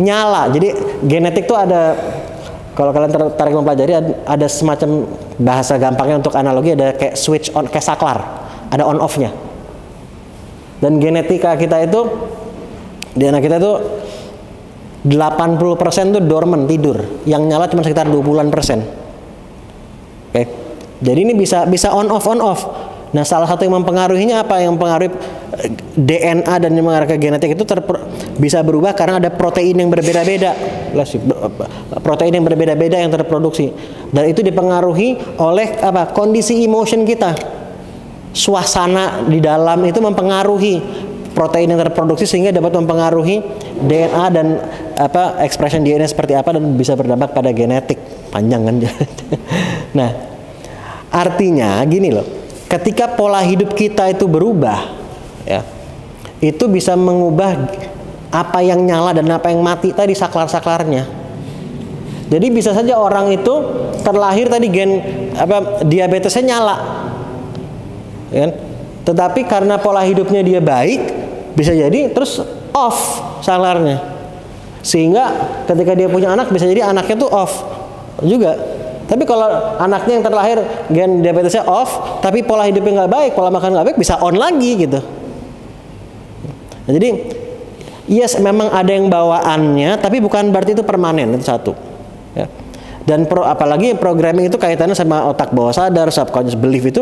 nyala. Jadi genetik itu ada, kalau kalian tertarik mempelajari, ada semacam bahasa gampangnya untuk analogi, ada kayak switch on, kayak saklar, ada on off-nya. Dan genetika kita itu, DNA kita itu 80% tuh dormant, tidur. Yang nyala cuma sekitar 20%. Oke. Jadi ini bisa on off. Nah, salah satu yang mempengaruhinya apa? Yang mempengaruhi DNA dan yang mengarah ke genetik itu bisa berubah karena ada protein yang berbeda-beda. Protein yang berbeda-beda yang terproduksi. Dan itu dipengaruhi oleh apa? Kondisi emotion kita. Suasana di dalam itu mempengaruhi protein yang terproduksi, sehingga dapat mempengaruhi DNA dan ekspresi DNA seperti apa, dan bisa berdampak pada genetik. Panjang kan. Nah, artinya gini loh, ketika pola hidup kita itu berubah ya, itu bisa mengubah apa yang nyala dan apa yang mati tadi, saklar-saklarnya. Jadi bisa saja orang itu terlahir tadi gen diabetesnya nyala ya kan? Tetapi karena pola hidupnya dia baik, bisa jadi terus off saklarnya, sehingga ketika dia punya anak bisa jadi anaknya tuh off juga. Tapi kalau anaknya yang terlahir gen diabetesnya off, tapi pola hidupnya nggak baik, pola makan nggak baik, bisa on lagi gitu. Nah, jadi yes, memang ada yang bawaannya, tapi bukan berarti itu permanen, itu satu ya. Dan apalagi programming itu kaitannya sama otak bawah sadar, subconscious belief itu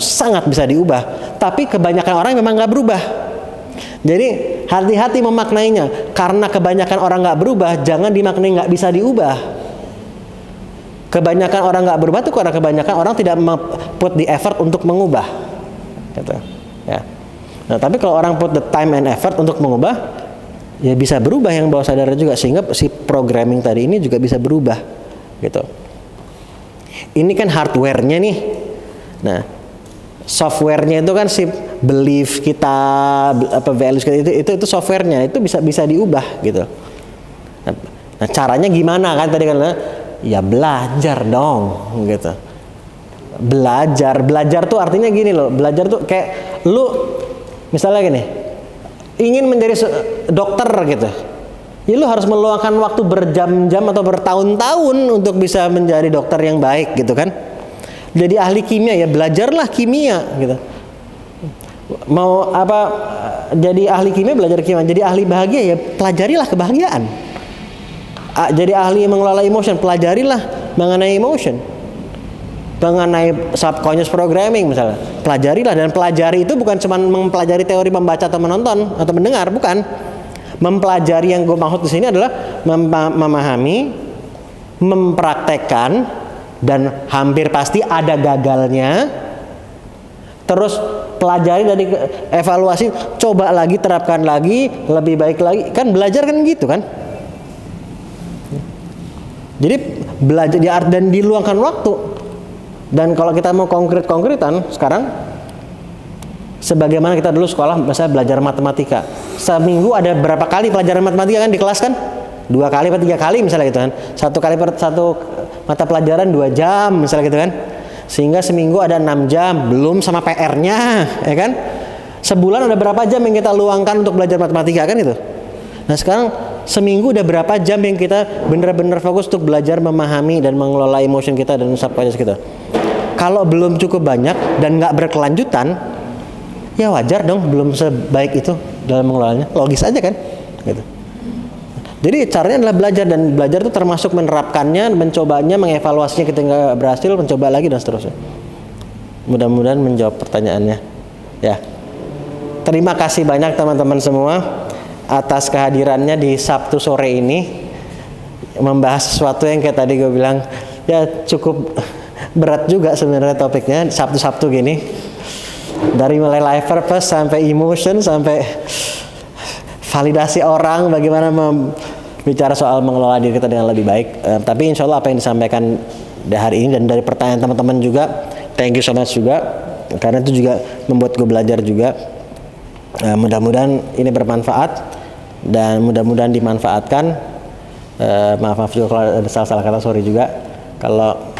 sangat bisa diubah. Tapi kebanyakan orang memang nggak berubah. Jadi hati-hati memaknainya. Karena kebanyakan orang nggak berubah, jangan dimaknai nggak bisa diubah. Kebanyakan orang nggak berubah itu karena kebanyakan orang tidak put the effort untuk mengubah. Gitu. Ya. Nah, tapi kalau orang put the time and effort untuk mengubah, ya bisa berubah yang bawah sadar juga, sehingga si programming tadi ini juga bisa berubah gitu. Ini kan hardware-nya nih. Nah, software-nya itu kan si belief kita, values kita itu software-nya itu bisa diubah gitu. Nah, caranya gimana kan tadi kan? Ya belajar dong gitu. Belajar tuh artinya gini loh. Belajar tuh kayak lu misalnya gini, ingin menjadi dokter gitu, ya lu harus meluangkan waktu berjam-jam atau bertahun-tahun untuk bisa menjadi dokter yang baik gitu kan. Jadi ahli kimia, ya belajarlah kimia gitu. Mau apa, jadi ahli kimia belajar kimia. Jadi ahli bahagia, ya pelajarilah kebahagiaan. Jadi ahli mengelola emotion, pelajarilah mengenai emotion, mengenai subconscious programming misalnya, pelajarilah. Dan pelajari itu bukan cuma mempelajari teori membaca atau menonton atau mendengar, bukan. Mempelajari yang gue maksud di sini adalah memahami, mempraktekkan, dan hampir pasti ada gagalnya. Terus pelajari dan evaluasi, coba lagi, terapkan lagi, lebih baik lagi. Kan belajar kan gitu kan. Jadi belajar dan diluangkan waktu. Dan kalau kita mau konkretan sekarang, sebagaimana kita dulu sekolah, misalnya belajar matematika, seminggu ada berapa kali pelajaran matematika kan di kelas kan? 2 kali atau 3 kali misalnya gitu kan. Satu mata pelajaran 2 jam misalnya gitu kan. Sehingga seminggu ada 6 jam, belum sama PR-nya, ya kan? Sebulan ada berapa jam yang kita luangkan untuk belajar matematika kan itu? Nah sekarang seminggu udah berapa jam yang kita benar-benar fokus untuk belajar memahami dan mengelola emotion kita dan subconscious kita? Kalau belum cukup banyak dan nggak berkelanjutan, ya wajar dong belum sebaik itu dalam mengelolanya. Logis aja kan? Gitu. Jadi caranya adalah belajar, dan belajar itu termasuk menerapkannya, mencobanya, mengevaluasinya ketika berhasil, mencoba lagi dan seterusnya. Mudah-mudahan menjawab pertanyaannya. Ya. Terima kasih banyak teman-teman semua atas kehadirannya di Sabtu sore ini, membahas sesuatu yang kayak tadi gue bilang ya cukup berat juga sebenarnya topiknya Sabtu-Sabtu gini, dari mulai life purpose sampai emotion sampai validasi orang, bagaimana bicara soal mengelola diri kita dengan lebih baik. Tapi insya Allah apa yang disampaikan di hari ini dan dari pertanyaan teman-teman juga, thank you so much juga, karena itu juga membuat gue belajar juga. Mudah-mudahan ini bermanfaat dan mudah-mudahan dimanfaatkan. Maaf juga kalau ada salah-salah kata, sorry juga. Kalau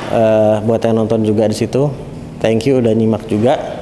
buat yang nonton juga di situ, thank you udah nyimak juga.